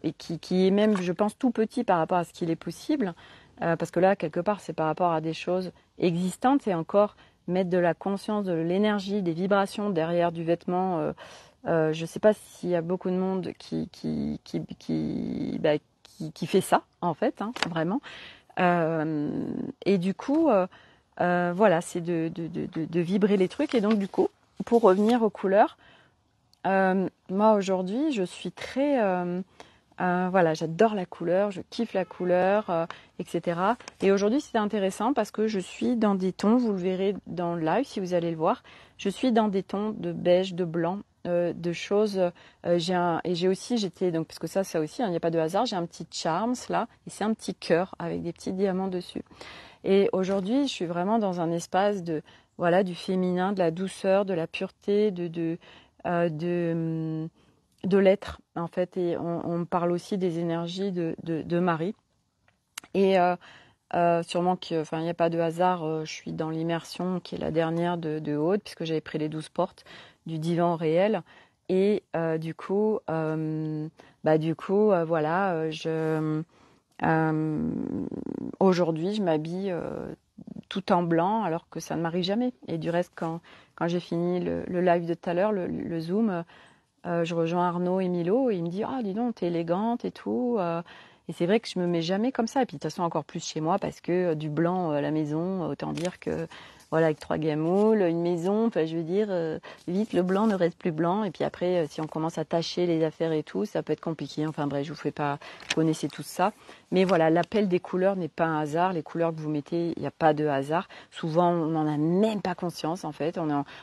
et qui est même, je pense, tout petit par rapport à ce qu'il est possible. Parce que là, quelque part, c'est par rapport à des choses existantes et encore mettre de la conscience, de l'énergie, des vibrations derrière du vêtement. Je ne sais pas s'il y a beaucoup de monde qui fait ça, en fait, vraiment. Et du coup... voilà, c'est de vibrer les trucs. Et donc du coup, pour revenir aux couleurs, moi aujourd'hui, je suis très Voilà, j'adore la couleur, je kiffe la couleur, etc. Et aujourd'hui, c'était intéressant parce que je suis dans des tons, vous le verrez dans le live si vous allez le voir, je suis dans des tons de beige, de blanc, de choses. J'ai aussi, donc parce que ça aussi, il n'y a pas de hasard, j'ai un petit charms là, et c'est un petit cœur avec des petits diamants dessus. Et aujourd'hui, je suis vraiment dans un espace de, voilà, du féminin, de la douceur, de la pureté, de l'être, en fait. Et on parle aussi des énergies de Marie. Et sûrement qu'il n'y a pas de hasard, je suis dans l'immersion qui est la dernière de Aude, puisque j'avais pris les 12 portes du divan réel. Et voilà, aujourd'hui, je m'habille tout en blanc, alors que ça ne m'arrive jamais. Et du reste, quand j'ai fini le live de tout à l'heure, le Zoom, je rejoins Arnaud et Milo, et il me dit « Ah, dis donc, t'es élégante et tout. Et c'est vrai que je me mets jamais comme ça. Et puis de toute façon, encore plus chez moi, parce que du blanc à la maison, autant dire que, voilà, avec 3 gamoules, une maison, enfin, je veux dire, vite, le blanc ne reste plus blanc. Et puis après, si on commence à tacher les affaires et tout, ça peut être compliqué. Enfin bref, je vous fais pas, vous connaissez tout ça. Mais voilà, l'appel des couleurs n'est pas un hasard. Les couleurs que vous mettez, il n'y a pas de hasard. Souvent, on n'en a même pas conscience, en fait.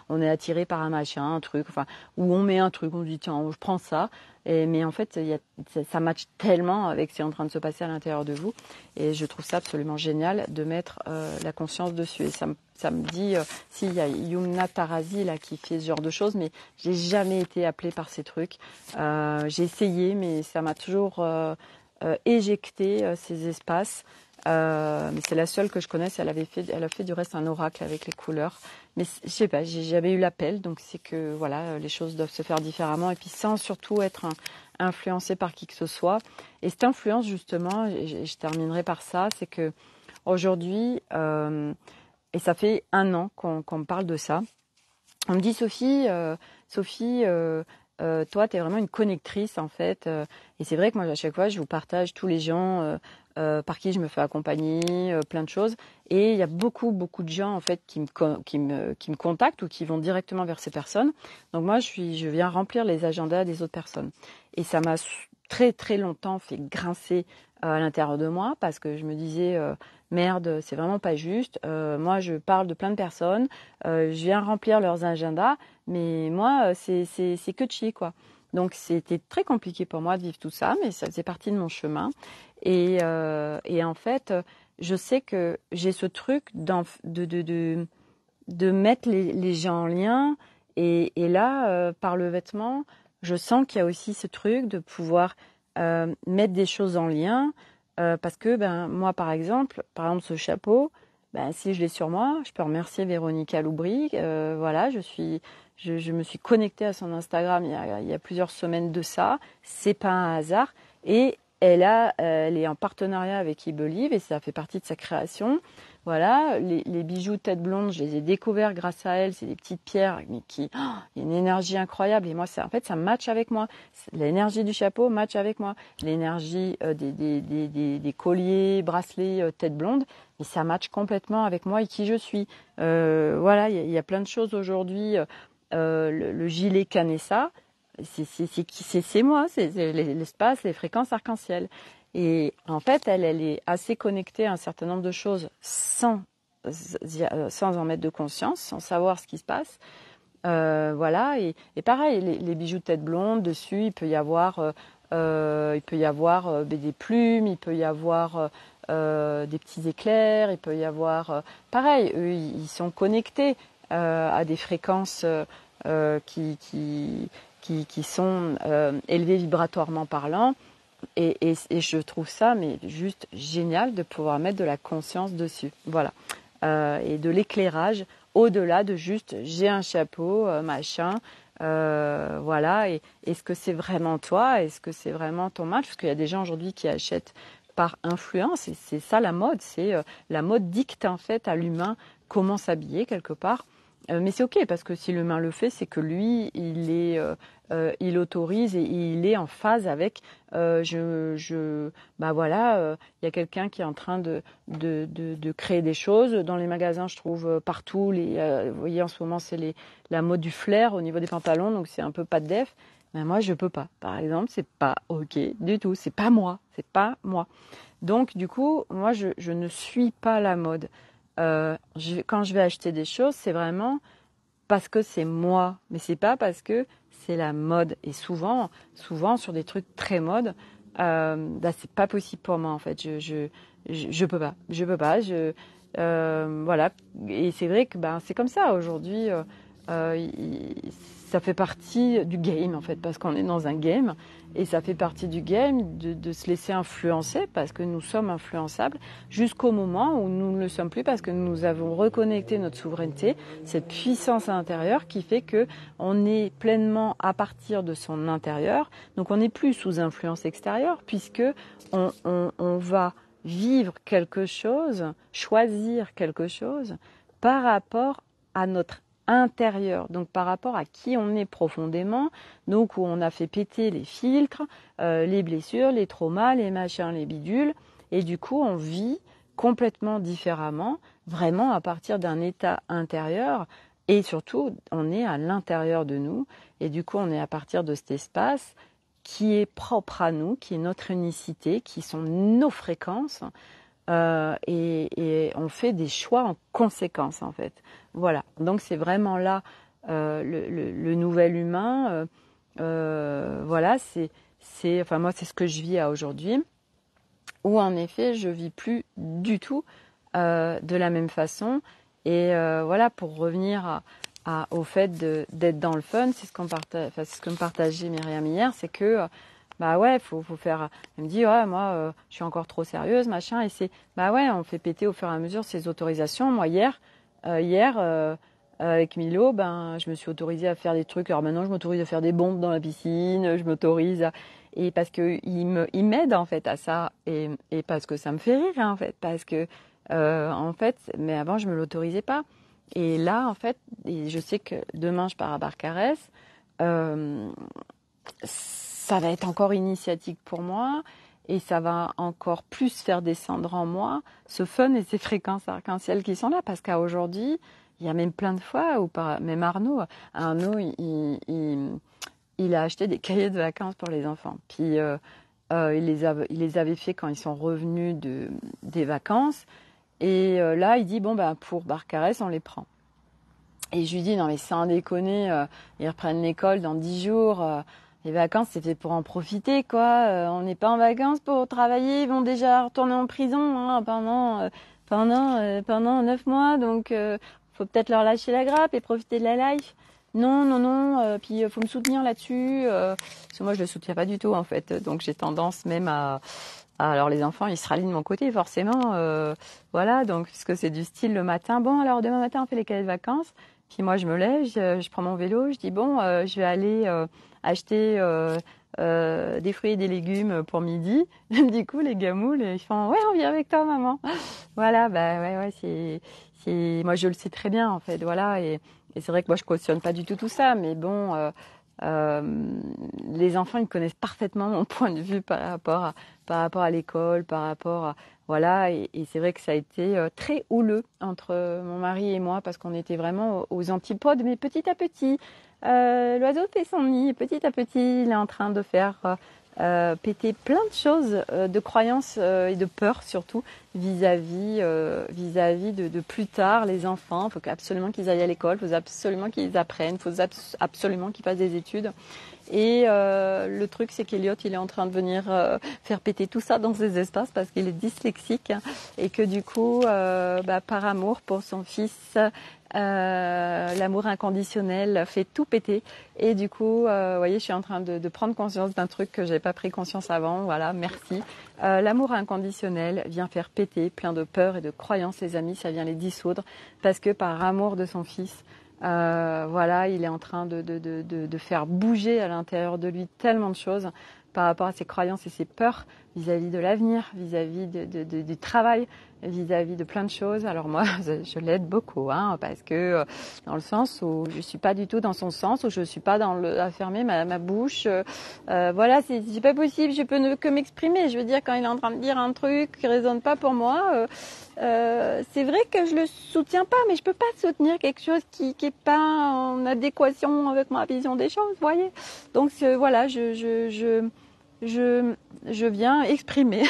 On est attiré par un machin, un truc, enfin, où on met un truc, on se dit, tiens, je prends ça. Mais en fait, ça matche tellement avec ce qui est en train de se passer à l'intérieur de vous. Et je trouve ça absolument génial de mettre la conscience dessus. Et ça me dit, si, il y a Yumna Tarazi là, qui fait ce genre de choses, mais j'ai jamais été appelée par ces trucs. J'ai essayé, mais ça m'a toujours éjecté ces espaces. Mais c'est la seule que je connaisse. Elle a fait du reste un oracle avec les couleurs. Mais je sais pas, j'ai jamais eu l'appel, donc c'est que voilà, les choses doivent se faire différemment et puis sans surtout être influencé par qui que ce soit. Et cette influence justement, et je terminerai par ça, c'est que aujourd'hui, et ça fait 1 an qu'on me parle de ça, on me dit Sophie, toi, tu es vraiment une connectrice en fait. Et c'est vrai que moi, à chaque fois, je vous partage tous les gens par qui je me fais accompagner, plein de choses. Et il y a beaucoup, beaucoup de gens en fait qui me contactent ou qui vont directement vers ces personnes. Donc moi, je viens remplir les agendas des autres personnes. Et ça m'a très, très longtemps fait grincer à l'intérieur de moi parce que je me disais merde, c'est vraiment pas juste. Moi, je parle de plein de personnes, je viens remplir leurs agendas, mais moi, c'est que chi, quoi. Donc, c'était très compliqué pour moi de vivre tout ça, mais ça faisait partie de mon chemin. Et en fait, je sais que j'ai ce truc de mettre les gens en lien. Et là, par le vêtement, je sens qu'il y a aussi ce truc de pouvoir mettre des choses en lien. Parce que moi, par exemple, ce chapeau, si je l'ai sur moi, je peux remercier Véronica Loubry. Voilà, je me suis connectée à son Instagram il y a plusieurs semaines de ça. C'est pas un hasard. Et elle est en partenariat avec eBelieve et ça fait partie de sa création. Voilà, les bijoux tête blonde, je les ai découverts grâce à elle. C'est des petites pierres, mais il y a une énergie incroyable. Et moi, en fait, ça match avec moi. L'énergie du chapeau match avec moi. L'énergie des colliers, bracelets, tête blonde, mais ça match complètement avec moi et qui je suis. Voilà, il y a plein de choses aujourd'hui. Le gilet Canessa, c'est moi, c'est l'espace, les fréquences arc-en-ciel. Et en fait, elle est assez connectée à un certain nombre de choses sans en mettre de conscience, sans savoir ce qui se passe. Voilà, et pareil, les bijoux de tête blonde, dessus, il peut y avoir des plumes, il peut y avoir des petits éclairs, il peut y avoir... pareil, eux, ils sont connectés à des fréquences qui sont élevées vibratoirement parlant. Et je trouve ça mais juste génial de pouvoir mettre de la conscience dessus. Voilà. Et de l'éclairage au-delà de juste j'ai un chapeau, machin. Voilà. Et est-ce que c'est vraiment toi? Est-ce que c'est vraiment ton match? Parce qu'il y a des gens aujourd'hui qui achètent par influence. Et c'est ça la mode. C'est la mode dicte en fait à l'humain comment s'habiller quelque part. Mais c'est ok parce que si l'humain le fait, c'est que lui, il autorise et il est en phase avec. Voilà, il y a quelqu'un qui est en train de créer des choses dans les magasins. Je trouve partout. Vous voyez, en ce moment, c'est la mode du flair au niveau des pantalons, donc c'est un peu pas de def. Mais moi, je peux pas. Par exemple, c'est pas OK du tout. C'est pas moi. C'est pas moi. Donc, du coup, moi, je ne suis pas la mode. Quand je vais acheter des choses, c'est vraiment parce que c'est moi. Mais c'est pas parce que c'est la mode. Et souvent sur des trucs très mode, c'est pas possible pour moi, en fait. Je peux pas. Je peux pas. Voilà. Et c'est vrai que c'est comme ça aujourd'hui. Ça fait partie du game, en fait, parce qu'on est dans un game, et ça fait partie du game de se laisser influencer, parce que nous sommes influençables, jusqu'au moment où nous ne le sommes plus, parce que nous avons reconnecté notre souveraineté, cette puissance intérieure qui fait que on est pleinement à partir de son intérieur. Donc on n'est plus sous influence extérieure, puisque on va vivre quelque chose, choisir quelque chose par rapport à notre intérieur, donc par rapport à qui on est profondément, donc où on a fait péter les filtres, les blessures, les traumas, les machins, les bidules, et du coup on vit complètement différemment, vraiment à partir d'un état intérieur, et surtout on est à l'intérieur de nous, et du coup on est à partir de cet espace qui est propre à nous, qui est notre unicité, qui sont nos fréquences, et on fait des choix en conséquence, en fait. Voilà, donc c'est vraiment là le nouvel humain. Voilà, enfin moi c'est ce que je vis à aujourd'hui, où en effet je vis plus du tout de la même façon. Et voilà, pour revenir au fait d'être dans le fun, c'est ce c'est ce que me partageait Myriam hier, c'est que ouais, faut faire. Elle me dit ouais, moi je suis encore trop sérieuse, machin, et c'est ouais, on fait péter au fur et à mesure ces autorisations. Moi hier avec Milo, je me suis autorisée à faire des trucs. Alors maintenant, je m'autorise à faire des bombes dans la piscine, je m'autorise et parce que il m'aide en fait à ça, et parce que ça me fait rire, hein, en fait, parce que en fait, mais avant je me l'autorisais pas. Et là, en fait, et je sais que demain je pars à Barcarès, ça va être encore initiatique pour moi, et ça va encore plus faire descendre en moi ce fun et ces fréquences arc-en-ciel qui sont là, parce qu'à aujourd'hui, il y a même plein de fois où même Arnaud, il a acheté des cahiers de vacances pour les enfants. Puis il les avait fait quand ils sont revenus des vacances. Et là, il dit, pour Barcarès, on les prend. Et je lui dis, non mais sans déconner, ils reprennent l'école dans 10 jours. Les vacances, c'était pour en profiter, quoi. On n'est pas en vacances pour travailler. Ils vont déjà retourner en prison, hein, pendant 9 mois. Donc, faut peut-être leur lâcher la grappe et profiter de la life. Non. Puis, faut me soutenir là-dessus. Parce que moi, je le soutiens pas du tout, en fait. Donc, j'ai tendance même alors les enfants, ils se rallient de mon côté, forcément. Voilà, donc puisque c'est du style le matin. Bon, alors demain matin, on fait les cahiers de vacances. Puis moi, je me lève, je prends mon vélo, je dis je vais aller acheter des fruits et des légumes pour midi. Du coup, les gamoules, ils font ouais, on vient avec toi, maman. Voilà, ouais, moi je le sais très bien en fait, voilà. Et c'est vrai que moi je cautionne pas du tout tout ça, mais bon. Les enfants, ils connaissent parfaitement mon point de vue par rapport à l'école, par rapport à voilà, et c'est vrai que ça a été très houleux entre mon mari et moi, parce qu'on était vraiment aux antipodes, mais petit à petit, l'oiseau fait son nid, et petit à petit, il est en train de faire péter plein de choses, de croyances et de peurs surtout vis-à-vis de plus tard, les enfants. Il faut absolument qu'ils aillent à l'école, il faut absolument qu'ils apprennent, il faut absolument qu'ils fassent des études. Et le truc, c'est qu'Eliott, il est en train de venir faire péter tout ça dans ses espaces parce qu'il est dyslexique, hein, et que du coup, par amour pour son fils, l'amour inconditionnel fait tout péter. Et du coup, vous voyez, je suis en train de prendre conscience d'un truc que j'avais pas pris conscience avant. Voilà, merci. L'amour inconditionnel vient faire péter plein de peurs et de croyances, les amis. Ça vient les dissoudre parce que par amour de son fils, voilà, il est en train de faire bouger à l'intérieur de lui tellement de choses par rapport à ses croyances et ses peurs vis-à-vis de l'avenir, vis-à-vis du travail, vis-à-vis de plein de choses. Alors moi, je l'aide beaucoup, hein, parce que dans le sens où je suis pas du tout dans son sens, où je suis pas dans à fermer ma bouche. Voilà, c'est pas possible, je peux ne que m'exprimer. Je veux dire, quand il est en train de dire un truc qui résonne pas pour moi, c'est vrai que je le soutiens pas, mais je peux pas soutenir quelque chose qui est pas en adéquation avec ma vision des choses, vous voyez. Donc voilà, je viens exprimer.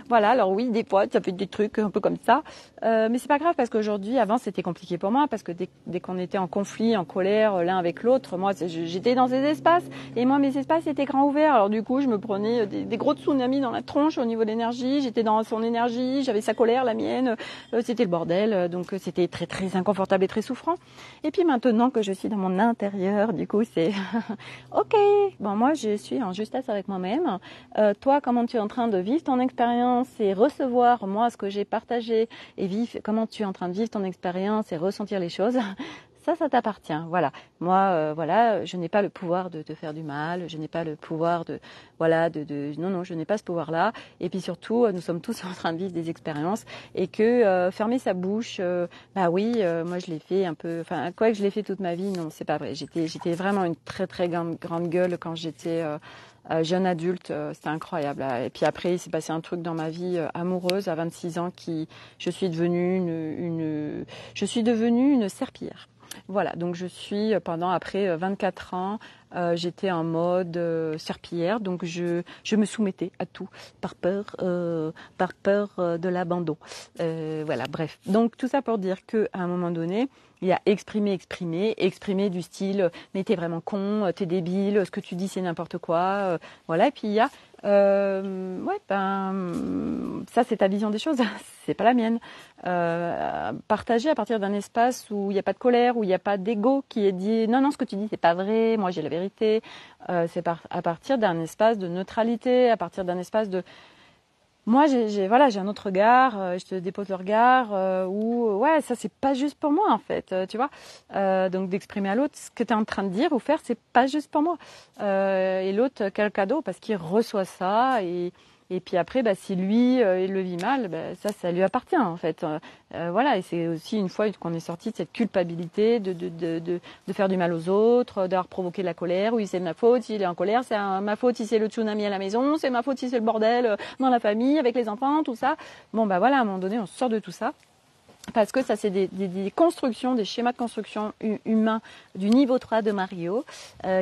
Voilà, alors oui, des fois, ça peut être des trucs un peu comme ça. Mais c'est pas grave parce qu'aujourd'hui, avant, c'était compliqué pour moi parce que dès qu'on était en conflit, en colère l'un avec l'autre, moi, j'étais dans ces espaces et moi, mes espaces étaient grands ouverts. Alors du coup, je me prenais des gros tsunamis dans la tronche au niveau de l'énergie. J'étais dans son énergie, j'avais sa colère, la mienne. C'était le bordel. Donc c'était très, très inconfortable et très souffrant. Et puis maintenant que je suis dans mon intérieur, du coup, c'est OK. Bon, moi, je suis en justesse avec moi-même. Toi, comment tu es en train de vivre ton expérience et recevoir, moi, ce que j'ai partagé et vivre, comment tu es en train de vivre ton expérience et ressentir les choses, ça t'appartient. Voilà. Moi, voilà, je n'ai pas le pouvoir de te faire du mal, je n'ai pas le pouvoir non, je n'ai pas ce pouvoir-là. Et puis surtout, nous sommes tous en train de vivre des expériences et que fermer sa bouche, bah oui, moi je l'ai fait un peu, enfin, quoi que je l'ai fait toute ma vie, non, c'est pas vrai. J'étais vraiment une très très grande gueule quand j'étais jeune adulte, c'était incroyable. Et puis après, il s'est passé un truc dans ma vie amoureuse à 26 ans je suis devenue je suis devenue une serpillière. Voilà, donc je suis pendant après 24 ans, j'étais en mode serpillière, donc je me soumettais à tout par peur de l'abandon. Voilà, bref. Donc tout ça pour dire qu'à un moment donné, il y a exprimer du style mais t'es vraiment con, t'es débile, ce que tu dis c'est n'importe quoi, voilà. Et puis il y a ça c'est ta vision des choses, c'est pas la mienne. Partager à partir d'un espace où il n'y a pas de colère, où il n'y a pas d'ego qui est dit non ce que tu dis c'est pas vrai, moi j'ai la vérité. C'est à partir d'un espace de neutralité, à partir d'un espace de moi, j'ai un autre regard, je te dépose le regard, ouais, ça c'est pas juste pour moi en fait, tu vois. Donc d'exprimer à l'autre ce que tu es en train de dire ou faire, c'est pas juste pour moi. Et l'autre, quel cadeau, parce qu'il reçoit ça et puis après, bah, si lui il le vit mal, bah, ça lui appartient en fait. Voilà, et c'est aussi une fois qu'on est sorti de cette culpabilité de faire du mal aux autres, d'avoir provoqué la colère. Oui, c'est ma faute s'il est en colère, c'est ma faute si c'est le tsunami à la maison, c'est ma faute si c'est le bordel dans la famille, avec les enfants, tout ça. Bon, bah voilà, à un moment donné, on sort de tout ça. Parce que ça, c'est des constructions, des schémas de construction humains du niveau 3 de Mario,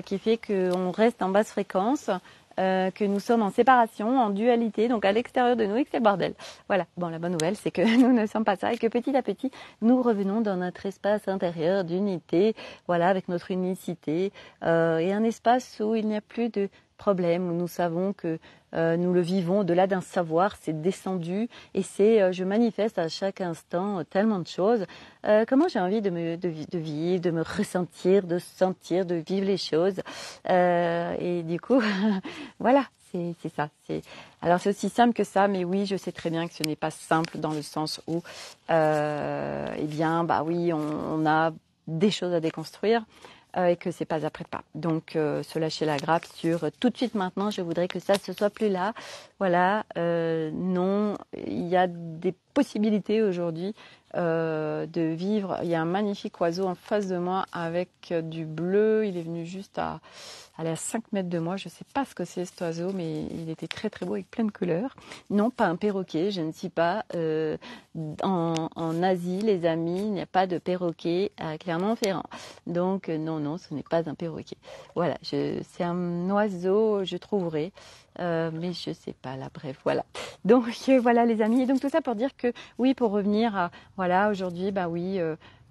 qui fait qu'on reste en basse fréquence, que nous sommes en séparation, en dualité, donc à l'extérieur de nous et que c'est le bordel. Voilà. Bon, la bonne nouvelle, c'est que nous ne sommes pas ça et que petit à petit, nous revenons dans notre espace intérieur d'unité, voilà, avec notre unicité, et un espace où il n'y a plus de problème, où nous savons que nous le vivons au-delà d'un savoir, c'est descendu et je manifeste à chaque instant tellement de choses. Comment j'ai envie de vivre, de me ressentir, de sentir, de vivre les choses. Et du coup, voilà, c'est ça. Alors c'est aussi simple que ça, mais oui, je sais très bien que ce n'est pas simple dans le sens où, eh bien, bah oui, on a des choses à déconstruire. Et que c'est pas après pas. Donc se lâcher la grappe sur tout de suite maintenant, je voudrais que ça ne soit plus là. Voilà, non, il y a des possibilités aujourd'hui de vivre. Il y a un magnifique oiseau en face de moi avec du bleu. Il est venu juste à 5 mètres de moi. Je ne sais pas ce que c'est cet oiseau, mais il était très très beau avec plein de couleurs. Non, pas un perroquet. Je ne suis pas en Asie, les amis. Il n'y a pas de perroquet à Clermont-Ferrand. Donc non, ce n'est pas un perroquet. Voilà, c'est un oiseau, je trouverai. Mais je sais pas là, bref, voilà. Donc voilà les amis, et donc tout ça pour dire que oui, pour revenir à voilà aujourd'hui, bah oui,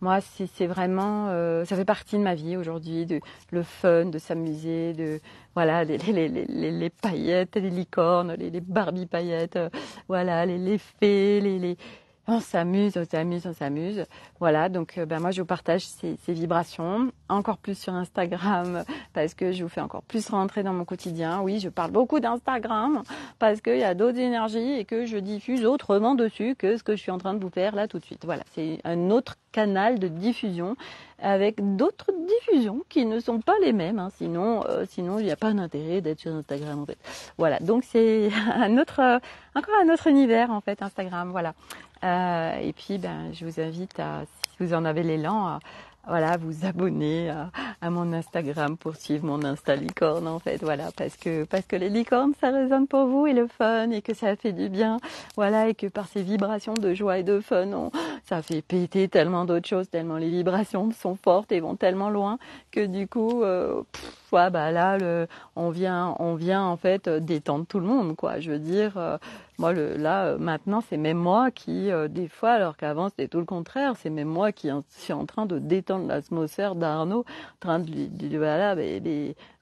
moi c'est vraiment, ça fait partie de ma vie aujourd'hui, le fun, de s'amuser, de voilà les paillettes, les licornes, les Barbie paillettes, voilà les fées, on s'amuse, on s'amuse, on s'amuse. Voilà, donc moi je vous partage ces vibrations, encore plus sur Instagram, parce que je vous fais encore plus rentrer dans mon quotidien. Oui, je parle beaucoup d'Instagram, parce qu'il y a d'autres énergies et que je diffuse autrement dessus que ce que je suis en train de vous faire là tout de suite. Voilà, c'est un autre canal de diffusion avec d'autres diffusions qui ne sont pas les mêmes. Hein. Sinon, il n'y a pas d'intérêt d'être sur Instagram en fait. Voilà, donc c'est encore un autre univers en fait, Instagram. Voilà. Et puis, je vous invite à, si vous en avez l'élan, à voilà, vous abonner à mon Instagram pour suivre mon Insta licorne en fait, voilà, parce que les licornes ça résonne pour vous et le fun et que ça fait du bien, voilà, et que par ces vibrations de joie et de fun, ça fait péter tellement d'autres choses, tellement les vibrations sont fortes et vont tellement loin que du coup, ouais, là, on vient en fait détendre tout le monde, quoi. Je veux dire. Moi, maintenant, c'est même moi qui, des fois, alors qu'avant c'était tout le contraire, c'est même moi qui suis en train de détendre l'atmosphère d'Arnaud, en train de lui dire,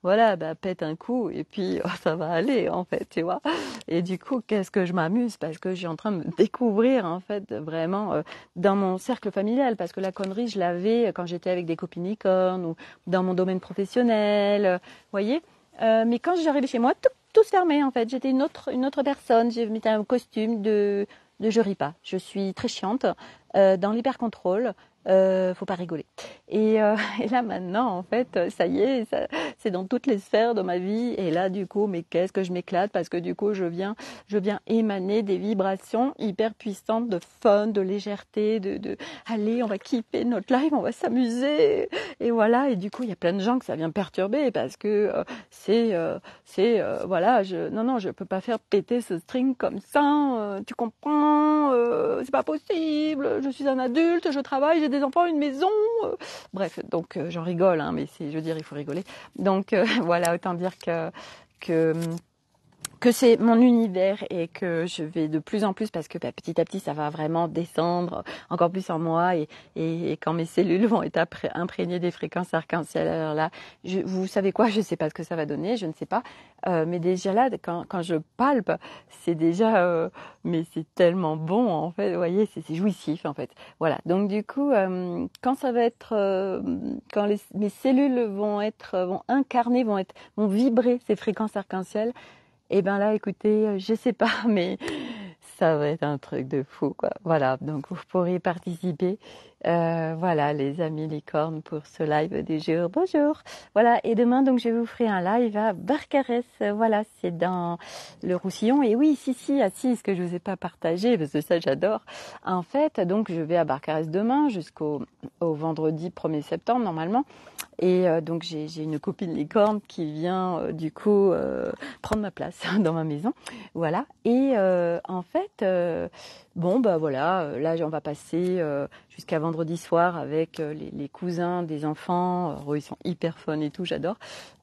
voilà, pète un coup, et puis ça va aller, en fait, tu vois. Et du coup, qu'est-ce que je m'amuse, parce que je suis en train de me découvrir, en fait, vraiment, dans mon cercle familial, parce que la connerie, je l'avais quand j'étais avec des copines licornes, ou dans mon domaine professionnel, voyez. Mais quand j'arrivais chez moi, tout se fermait en fait. J'étais une autre personne. J'ai mis un costume de je ris pas. Je suis très chiante dans l'hyper-contrôle. Faut pas rigoler. Et là maintenant, en fait, ça y est, c'est dans toutes les sphères de ma vie. Et là, du coup, mais qu'est-ce que je m'éclate parce que du coup, je viens émaner des vibrations hyper puissantes de fun, de légèreté, de allez, on va kiffer notre live, on va s'amuser. Et voilà. Et du coup, il y a plein de gens que ça vient perturber parce que voilà, je peux pas faire péter ce string comme ça. Tu comprends? C'est pas possible. Je suis un adulte, je travaille, j'ai des enfants, une maison. Bref, donc j'en rigole, hein, mais je veux dire, il faut rigoler. Donc voilà, autant dire que c'est mon univers et que je vais de plus en plus parce que petit à petit ça va vraiment descendre encore plus en moi et quand mes cellules vont être imprégnées des fréquences arc-en-ciel, alors là, vous savez quoi, je sais pas ce que ça va donner, je ne sais pas, mais déjà là quand je palpe, c'est déjà mais c'est tellement bon en fait, vous voyez, c'est jouissif en fait. Voilà, donc du coup quand ça va être quand mes cellules vont incarner, vont vibrer ces fréquences arc-en-ciel. Et ben là, écoutez, je sais pas, mais ça va être un truc de fou, quoi. Voilà, donc vous pourrez participer. Voilà, les amis licornes pour ce live du jour. Bonjour. Voilà, et demain, donc, je vous ferai un live à Barcarès. Voilà, c'est dans le Roussillon. Et oui, si, Assise, que je vous ai pas partagé, parce que ça, j'adore. En fait, donc, je vais à Barcarès demain jusqu'au vendredi 1er septembre, normalement. Et donc j'ai une copine licorne qui vient du coup prendre ma place dans ma maison, voilà. Et en fait, voilà, là on va passer jusqu'à vendredi soir avec les cousins des enfants. Ils sont hyper fun et tout, j'adore.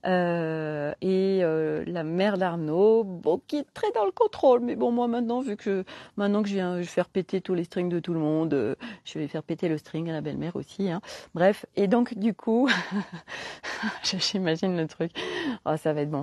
Et la mère d'Arnaud, bon, qui est très dans le contrôle, mais bon moi maintenant que je viens faire péter tous les strings de tout le monde, je vais faire péter le string à la belle-mère aussi, hein. Bref, et donc du coup j'imagine le truc. Oh, ça va être bon.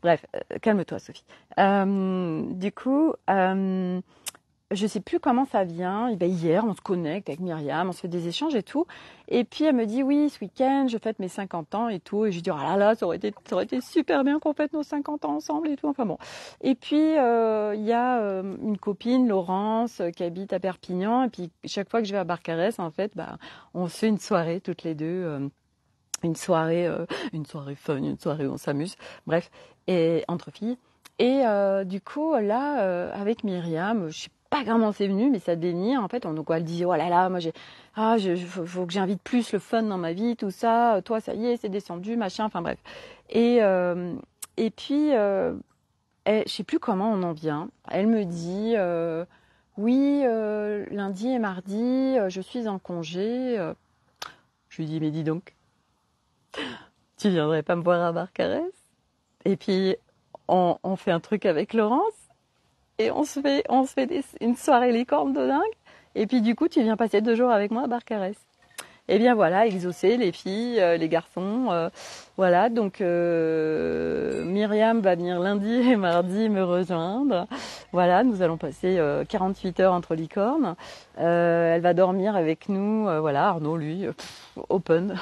Bref, calme-toi, Sophie. Du coup, je sais plus comment ça vient. Et ben, hier, on se connecte avec Myriam, on se fait des échanges et tout. Et puis, elle me dit, oui, ce week-end, je fête mes 50 ans et tout. Et je lui dis, oh là, ça aurait été super bien qu'on fête nos 50 ans ensemble et tout. Enfin bon. Et puis, il y a une copine, Laurence, qui habite à Perpignan. Et puis, chaque fois que je vais à Barcarès, en fait, on se fait une soirée toutes les deux. Une soirée fun, une soirée où on s'amuse, bref, et entre filles. Et du coup, là, avec Myriam, je sais pas comment c'est venu, mais ça délire. En fait, elle disait, oh là là, moi faut que j'invite plus le fun dans ma vie, tout ça. Toi, ça y est, c'est descendu, machin. Enfin bref. Et puis, je sais plus comment on en vient. Elle me dit, oui, lundi et mardi, je suis en congé. Je lui dis, mais dis donc. Tu viendrais pas me voir à Barcarès? Et puis, on fait un truc avec Laurence et on se fait une soirée licorne de dingue. Et puis, du coup, tu viens passer 2 jours avec moi à Barcarès. Eh bien voilà, exaucer les filles, les garçons, voilà. Donc Myriam va venir lundi et mardi me rejoindre. Voilà, nous allons passer 48 heures entre licornes. Elle va dormir avec nous. Voilà, Arnaud, lui, open.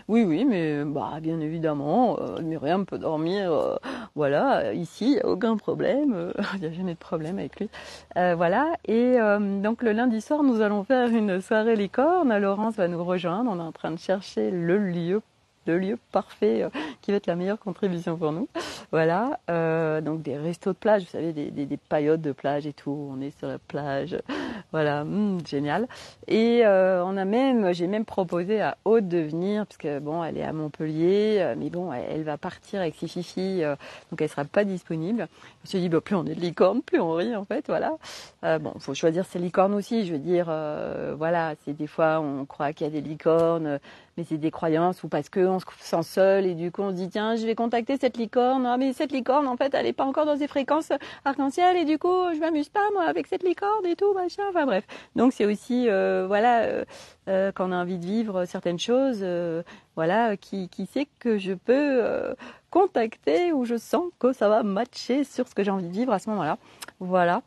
Oui, oui, mais bah bien évidemment, Myriam peut dormir. Voilà, ici, il n'y a aucun problème. Il n'y a jamais de problème avec lui. Voilà. Et donc le lundi soir, nous allons faire une soirée licorne. Laurence va nous rejoindre. On est en train de chercher le lieu parfait qui va être la meilleure contribution pour nous. Voilà, donc des restos de plage, vous savez, des paillotes de plage et tout. On est sur la plage, voilà, génial. Et j'ai même proposé à Aude de venir parce que bon, elle est à Montpellier, mais bon, elle va partir avec ses fifis, donc elle sera pas disponible. Je me suis dit, bah, plus on est de licorne, plus on rit en fait, voilà. Bon, faut choisir ses licornes aussi. Je veux dire, voilà, c'est des fois on croit qu'il y a des licornes. Mais c'est des croyances ou parce qu'on se sent seul et du coup on se dit tiens je vais contacter cette licorne, ah mais cette licorne en fait elle est pas encore dans ses fréquences arc-en-ciel et du coup je m'amuse pas moi avec cette licorne et tout machin, enfin bref. Donc c'est aussi quand on a envie de vivre certaines choses, voilà, qui sait que je peux contacter ou je sens que ça va matcher sur ce que j'ai envie de vivre à ce moment-là, voilà.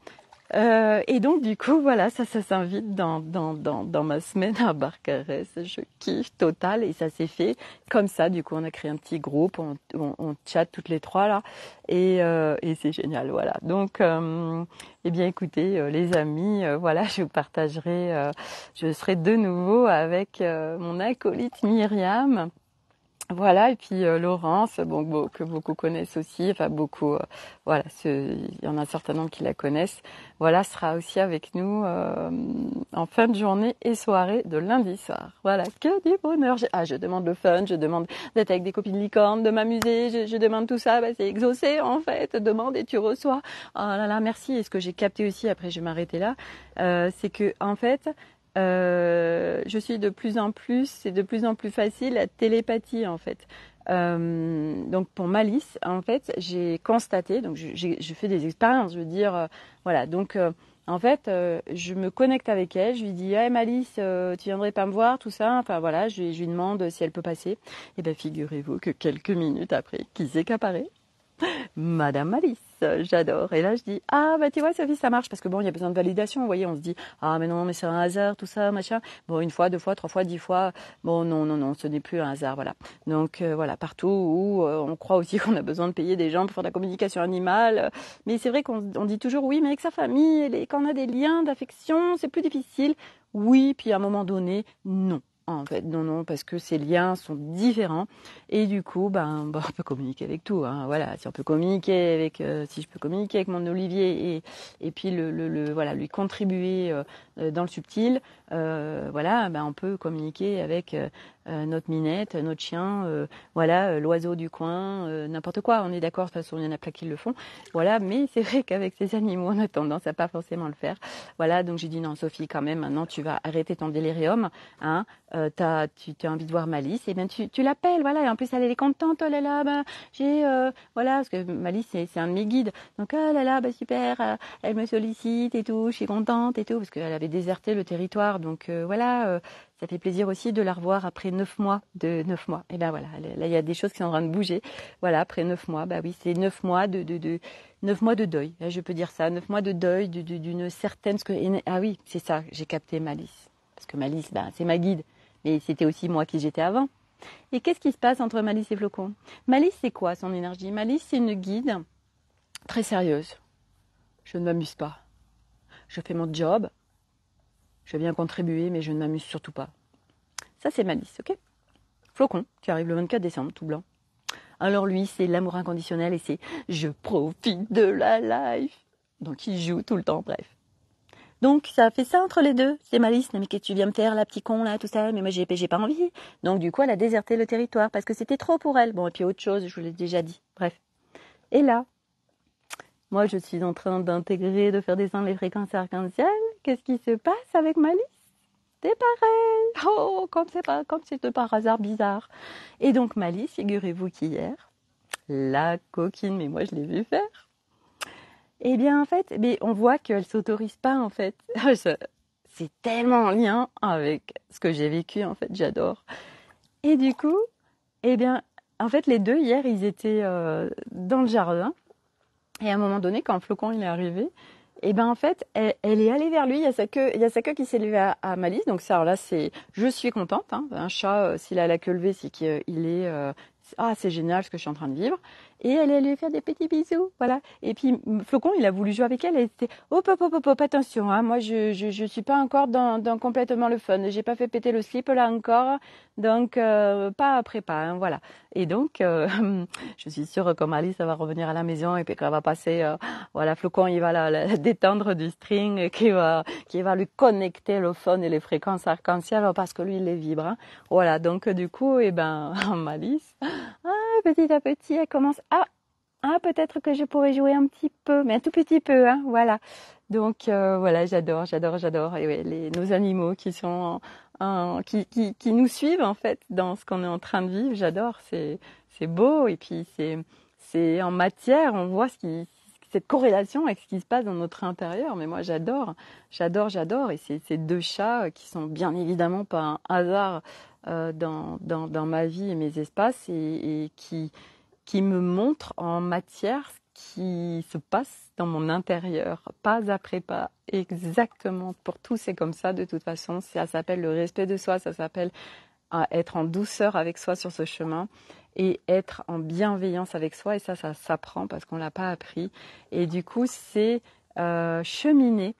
Et donc du coup voilà ça s'invite dans ma semaine à Barcarès. Je kiffe total et ça s'est fait comme ça. Du coup on a créé un petit groupe, on chatte toutes les trois là et c'est génial, voilà. Donc eh bien écoutez les amis, voilà, je vous partagerai, je serai de nouveau avec mon acolyte Myriam. Voilà, et puis Laurence, bon, que beaucoup connaissent aussi, enfin beaucoup, voilà, il y en a un certain nombre qui la connaissent, voilà, sera aussi avec nous en fin de journée et soirée de lundi soir. Voilà, que du bonheur. Je demande le fun, je demande d'être avec des copines licornes, de m'amuser, je demande tout ça, bah, c'est exaucé en fait, demande et tu reçois. Oh là là, merci. Et ce que j'ai capté aussi, après je vais m'arrêter là, c'est que en fait, je suis c'est de plus en plus facile la télépathie en fait. Donc pour Malice, en fait, j'ai constaté, donc je fais des expériences, je veux dire, voilà. Donc en fait, je me connecte avec elle, je lui dis, hey Malice, tu viendrais pas me voir, tout ça. Enfin voilà, je lui demande si elle peut passer. Et ben figurez-vous que quelques minutes après, qui c'est qu'apparaît? Madame Malice, j'adore. Et là, je dis, ah, bah, tu vois, Sophie, ça marche. Parce que bon, il y a besoin de validation. Vous voyez, on se dit, ah, mais non, mais c'est un hasard, tout ça, machin. Bon, une fois, deux fois, trois fois, 10 fois. Bon, non, ce n'est plus un hasard, voilà. Donc, voilà, partout où on croit aussi qu'on a besoin de payer des gens pour faire de la communication animale. Mais c'est vrai qu'on dit toujours, oui, mais avec sa famille, quand on a des liens d'affection, c'est plus difficile. Oui, puis à un moment donné, non. En fait, non, parce que ces liens sont différents et du coup, on peut communiquer avec tout. Hein, voilà, si on peut communiquer avec, si je peux communiquer avec mon Olivier et puis voilà, lui contribuer dans le subtil, voilà, on peut communiquer avec notre Minette, notre chien, voilà, l'oiseau du coin, n'importe quoi. On est d'accord, de toute façon, il y en a plein qui le font, voilà. Mais c'est vrai qu'avec ces animaux, on a tendance à pas forcément le faire. Voilà, donc j'ai dit non, Sophie, quand même, maintenant tu vas arrêter ton délirium, hein. Tu as envie de voir Malice, et bien tu l'appelles, voilà, et en plus elle est contente, oh là là, voilà, parce que Malice c'est un de mes guides, donc oh là là, super, elle me sollicite et tout, je suis contente et tout, parce qu'elle avait déserté le territoire, donc voilà, ça fait plaisir aussi de la revoir après 9 mois. Et ben voilà, là il y a des choses qui sont en train de bouger, voilà, après 9 mois, bah oui, c'est 9 mois de 9 mois de deuil, je peux dire ça, 9 mois de deuil d'une certaine, ah oui, c'est ça, j'ai capté Malice, parce que Malice, c'est ma guide. Mais c'était aussi moi qui j'étais avant. Et qu'est-ce qui se passe entre Malice et Flocon? Malice, c'est quoi son énergie? Malice, c'est une guide très sérieuse. Je ne m'amuse pas. Je fais mon job. Je viens contribuer, mais je ne m'amuse surtout pas. Ça, c'est Malice, ok? Flocon, qui arrive le 24 décembre, tout blanc. Alors lui, c'est l'amour inconditionnel et c'est « je profite de la life ». Donc il joue tout le temps, bref. Donc, ça fait ça entre les deux. C'est Malice, mais qu'est-ce que tu viens me faire, la petit con, là, tout ça. Mais moi, j'ai pas envie. Donc, du coup, elle a déserté le territoire parce que c'était trop pour elle. Bon, et puis autre chose, je vous l'ai déjà dit. Bref. Et là, moi, je suis en train d'intégrer, de faire descendre les fréquences arc-en-ciel. Qu'est-ce qui se passe avec Malice? C'est pareil. Oh, comme c'est par hasard bizarre. Et donc, Malice, figurez-vous qu'hier, la coquine, mais moi, je l'ai vue faire. Eh bien, en fait, on voit qu'elle s'autorise pas, en fait. c'est tellement en lien avec ce que j'ai vécu, en fait, j'adore. Et du coup, eh bien, en fait, les deux, hier, ils étaient dans le jardin. Et à un moment donné, quand Flocon il est arrivé, et ben en fait, elle est allée vers lui. Il y a sa queue qui s'est levée à Malice. Donc ça, alors là, c'est, je suis contente. Hein. Un chat, s'il a la queue levée, c'est qu'il est, c'est génial ce que je suis en train de vivre. Et elle est allée lui faire des petits bisous, voilà. Et puis Flocon, il a voulu jouer avec elle. Elle était, hop, hop, hop, hop, hop, attention, hein. Moi, je suis pas encore dans complètement le fun. J'ai pas fait péter le slip là encore, donc pas après pas, hein, voilà. Et donc, je suis sûre que Malice, ça va revenir à la maison et puis qu'elle va passer. Voilà, Flocon, il va la détendre du string qui va lui connecter le phone et les fréquences arc-en-ciel parce que lui, il les vibre. Hein. Voilà, donc du coup, eh ben, Malice, petit à petit, elle commence peut-être que je pourrais jouer un petit peu, mais un tout petit peu, hein, voilà. Donc voilà, j'adore. Et ouais, nos animaux qui sont qui nous suivent en fait dans ce qu'on est en train de vivre, j'adore. C'est beau et puis c'est en matière, on voit cette corrélation avec ce qui se passe dans notre intérieur. Mais moi, j'adore. Et c'est ces deux chats qui sont bien évidemment pas un hasard dans ma vie et mes espaces et qui me montrent en matière ce qui se passe dans mon intérieur, pas après pas, exactement. Pour tout, c'est comme ça de toute façon. Ça s'appelle le respect de soi, ça s'appelle être en douceur avec soi sur ce chemin et être en bienveillance avec soi. Et ça s'apprend parce qu'on l'a pas appris. Et du coup, c'est cheminer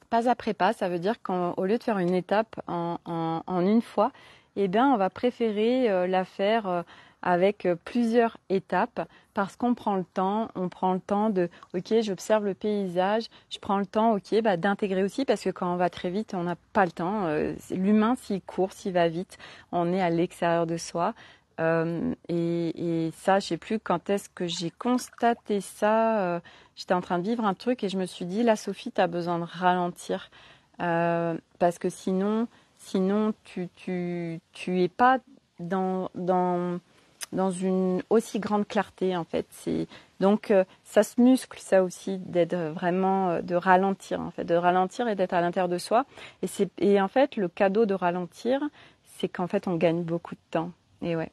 pas après pas. Ça veut dire qu'au lieu de faire une étape en une fois, eh bien, on va préférer la faire avec plusieurs étapes parce qu'on prend le temps. On prend le temps de, ok, j'observe le paysage, je prends le temps, ok, d'intégrer aussi parce que quand on va très vite, on n'a pas le temps. L'humain, s'il court, s'il va vite, on est à l'extérieur de soi. Et ça, je sais plus quand est-ce que j'ai constaté ça. J'étais en train de vivre un truc et je me suis dit, là, Sophie, tu as besoin de ralentir parce que sinon, tu es pas dans une aussi grande clarté en fait. Donc ça se muscle ça aussi d'être vraiment de ralentir en fait, de ralentir et d'être à l'intérieur de soi. Et en fait le cadeau de ralentir, c'est qu'en fait on gagne beaucoup de temps. Et ouais.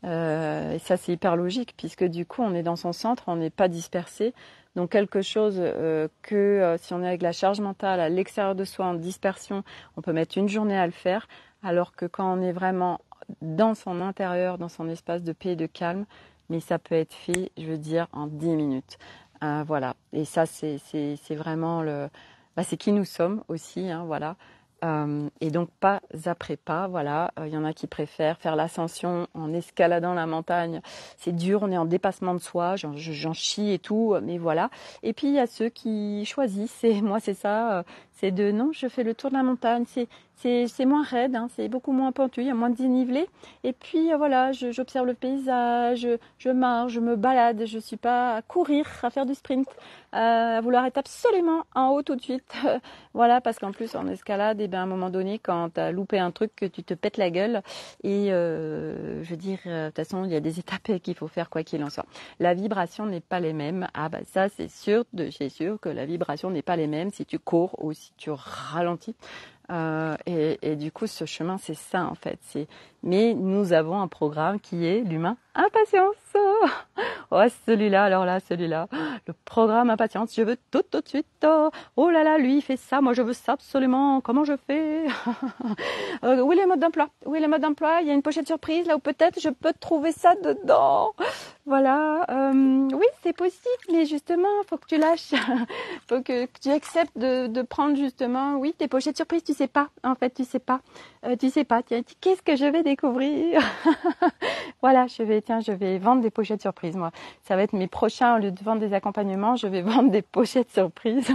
Et ça c'est hyper logique puisque du coup on est dans son centre, on n'est pas dispersé. Donc quelque chose que si on est avec la charge mentale à l'extérieur de soi en dispersion, on peut mettre une journée à le faire, alors que quand on est vraiment dans son intérieur, dans son espace de paix et de calme, mais ça peut être fait, je veux dire, en 10 minutes. Voilà. Et ça c'est vraiment c'est qui nous sommes aussi, hein, voilà. Et donc pas après pas, voilà. Il y en a qui préfèrent faire l'ascension en escaladant la montagne. C'est dur, on est en dépassement de soi, j'en chie et tout, mais voilà. Et puis il y a ceux qui choisissent, et moi c'est ça, c'est de non, je fais le tour de la montagne, c'est moins raide, hein, c'est beaucoup moins pentu, il y a moins de dénivelé. Et puis voilà, j'observe le paysage, je marche, je me balade, je suis pas à courir, à faire du sprint, à vouloir être absolument en haut tout de suite. Voilà, parce qu'en plus en escalade, à un moment donné, quand tu as loupé un truc, que tu te pètes la gueule. Et je veux dire, de toute façon, il y a des étapes qu'il faut faire quoi qu'il en soit. La vibration n'est pas les mêmes. Ça, c'est sûr que la vibration n'est pas les mêmes si tu cours ou si tu ralentis. Et du coup, ce chemin, c'est ça en fait. Mais nous avons un programme qui est l'humain impatience. Oh, celui-là, alors là, celui-là. Le programme impatience, je veux tout de suite. Oh là là, lui, il fait ça, moi je veux ça absolument. Comment je fais? Où est le mode d'emploi? Où est le mode d'emploi? Il y a une pochette surprise là où peut-être je peux trouver ça dedans. Voilà. Oui, c'est possible, mais justement, faut que tu lâches. Faut que tu acceptes de prendre justement, oui, tes pochettes surprises. Tu sais pas, en fait, tu sais pas. Tu sais pas. Tiens, qu'est-ce que je vais découvrir? Voilà, je vais vendre des pochettes surprises, moi. Ça va être mes prochains, au lieu de vendre des accompagnements, je vais vendre des pochettes surprises.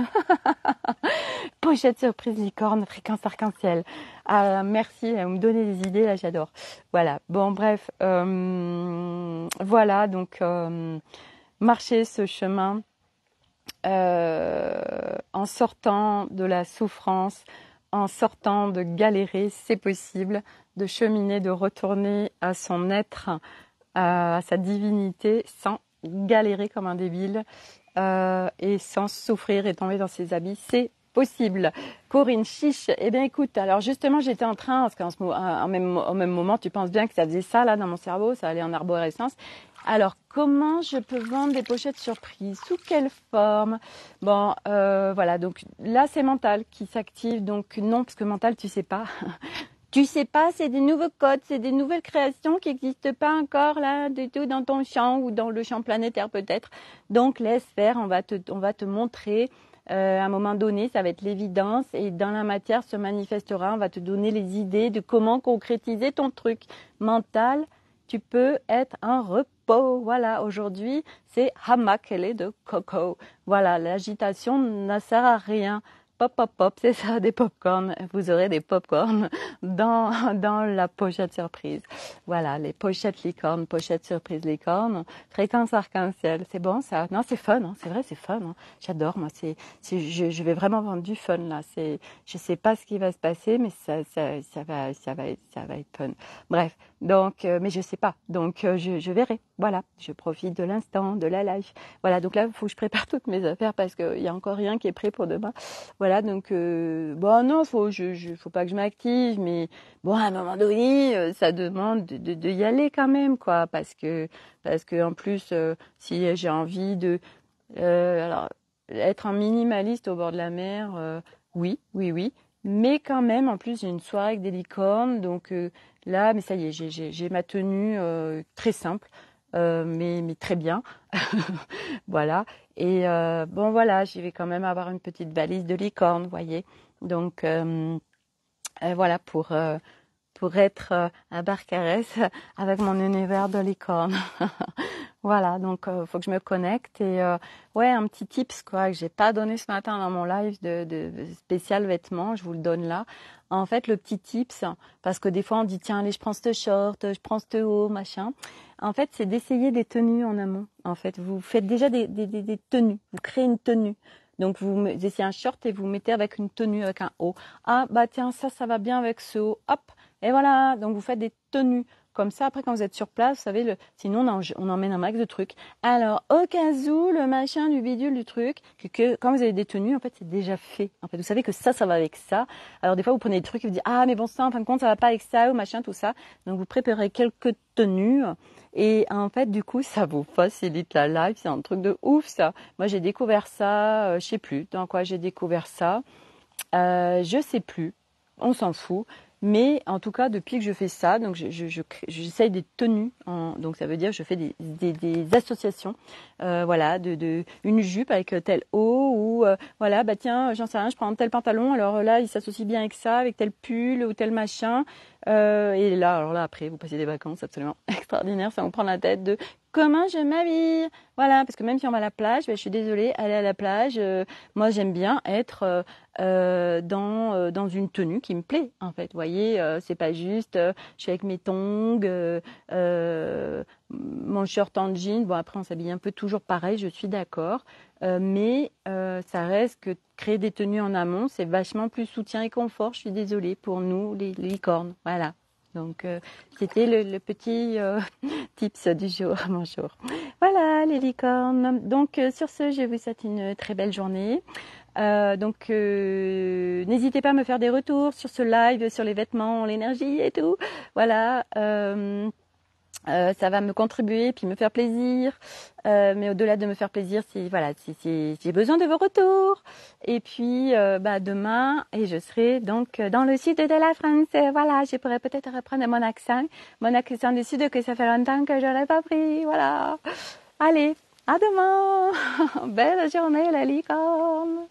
Pochettes surprises licorne, fréquence arc-en-ciel. Merci, vous me donnez des idées, là, j'adore. Voilà, bon, bref. Voilà, donc, marcher ce chemin en sortant de la souffrance, en sortant de galérer, c'est possible, de cheminer, de retourner à son être, à sa divinité, sans galérer comme un débile et sans souffrir et tomber dans ses habits. C'est possible. Corinne Chiche, eh bien écoute, alors justement j'étais en train, parce au même moment tu penses bien que ça faisait ça là dans mon cerveau, ça allait en arborescence. Alors comment je peux vendre des pochettes surprises? Sous quelle forme? Bon, voilà, donc là c'est mental qui s'active, donc non, parce que mental tu sais pas. Tu sais pas, c'est des nouveaux codes, c'est des nouvelles créations qui n'existent pas encore là du tout dans ton champ ou dans le champ planétaire peut-être. Donc laisse faire, on va te montrer. À un moment donné, ça va être l'évidence et dans la matière se manifestera. On va te donner les idées de comment concrétiser ton truc mental. Tu peux être en repos. Voilà, aujourd'hui, c'est Hamakele de Coco. Voilà, l'agitation ne sert à rien. Pop, pop, pop, c'est ça, des pop-corn. Vous aurez des pop-corn dans la pochette surprise. Voilà, les pochettes licornes, pochettes surprise licorne, fréquence arc-en-ciel. C'est bon, ça? Non, c'est fun, hein. C'est vrai, c'est fun, hein. J'adore, moi. Je vais vraiment vendre du fun, là. Je sais pas ce qui va se passer, mais ça va être fun. Bref. Donc, mais je sais pas. Donc, je verrai. Voilà. Je profite de l'instant, de la live. Voilà. Donc là, il faut que je prépare toutes mes affaires parce qu'il y a encore rien qui est prêt pour demain. Voilà. Donc, bon, non, faut pas que je m'active, mais bon, à un moment donné, ça demande de y aller quand même, quoi, parce que en plus, si j'ai envie alors, être un minimaliste au bord de la mer, oui. Mais quand même, en plus, j'ai une soirée avec des licornes, donc là, mais ça y est, j'ai ma tenue très simple, mais très bien. Voilà. Et bon, voilà, j'y vais quand même avoir une petite valise de licorne, vous voyez. Donc, voilà, pour être à Barcarès avec mon univers de licorne. Voilà, donc faut que je me connecte et ouais, un petit tips quoi que j'ai pas donné ce matin dans mon live de spécial vêtements, je vous le donne là. En fait, le petit tips, parce que des fois on dit tiens, allez, je prends ce short, je prends ce haut, machin. En fait, c'est d'essayer des tenues en amont. En fait, vous faites déjà des tenues, vous créez une tenue. Donc vous essayez un short et vous mettez avec une tenue avec un haut. Ah bah tiens, ça va bien avec ce haut. Hop, et voilà, donc vous faites des tenues. Comme ça, après, quand vous êtes sur place, vous savez, sinon on emmène un max de trucs. Alors, au cas où, le machin du bidule du truc, que quand vous avez des tenues, en fait, c'est déjà fait. En fait, vous savez que ça va avec ça. Alors, des fois, vous prenez des trucs et vous dites, ah, mais bon, ça, en fin de compte, ça va pas avec ça, ou machin, tout ça. Donc, vous préparez quelques tenues. Et en fait, du coup, ça vous facilite la life. C'est un truc de ouf, ça. Moi, j'ai découvert ça, je sais plus dans quoi j'ai découvert ça. Je sais plus. On s'en fout. Mais en tout cas, depuis que je fais ça, donc j'essaye des tenues. Donc ça veut dire que je fais des associations. Voilà, une jupe avec tel haut ou voilà, bah tiens, j'en sais rien, je prends tel pantalon. Alors là, il s'associe bien avec ça, avec tel pull ou tel machin. Et là, alors là, après, vous passez des vacances absolument extraordinaires. Ça vous prend la tête de comment je m'habille. Voilà, parce que même si on va à la plage, je suis désolée, aller à la plage, moi j'aime bien être dans une tenue qui me plaît en fait. Vous voyez, c'est pas juste je suis avec mes tongs, mon short en jean. Bon après on s'habille un peu toujours pareil, je suis d'accord, mais ça reste que créer des tenues en amont, c'est vachement plus soutien et confort. Je suis désolée pour nous les licornes. Voilà. Donc c'était le petit tips du jour. Bonjour. Voilà les licornes. Donc sur ce, je vous souhaite une très belle journée. Donc n'hésitez pas à me faire des retours sur ce live, sur les vêtements, l'énergie et tout. Voilà. Ça va me contribuer puis me faire plaisir. Mais au-delà de me faire plaisir, si j'ai besoin de vos retours. Et puis demain, et je serai donc dans le sud de la France. Voilà, je pourrais peut-être reprendre mon accent du sud que ça fait longtemps que je l'ai pas pris. Voilà. Allez, à demain. Belle journée la licorne.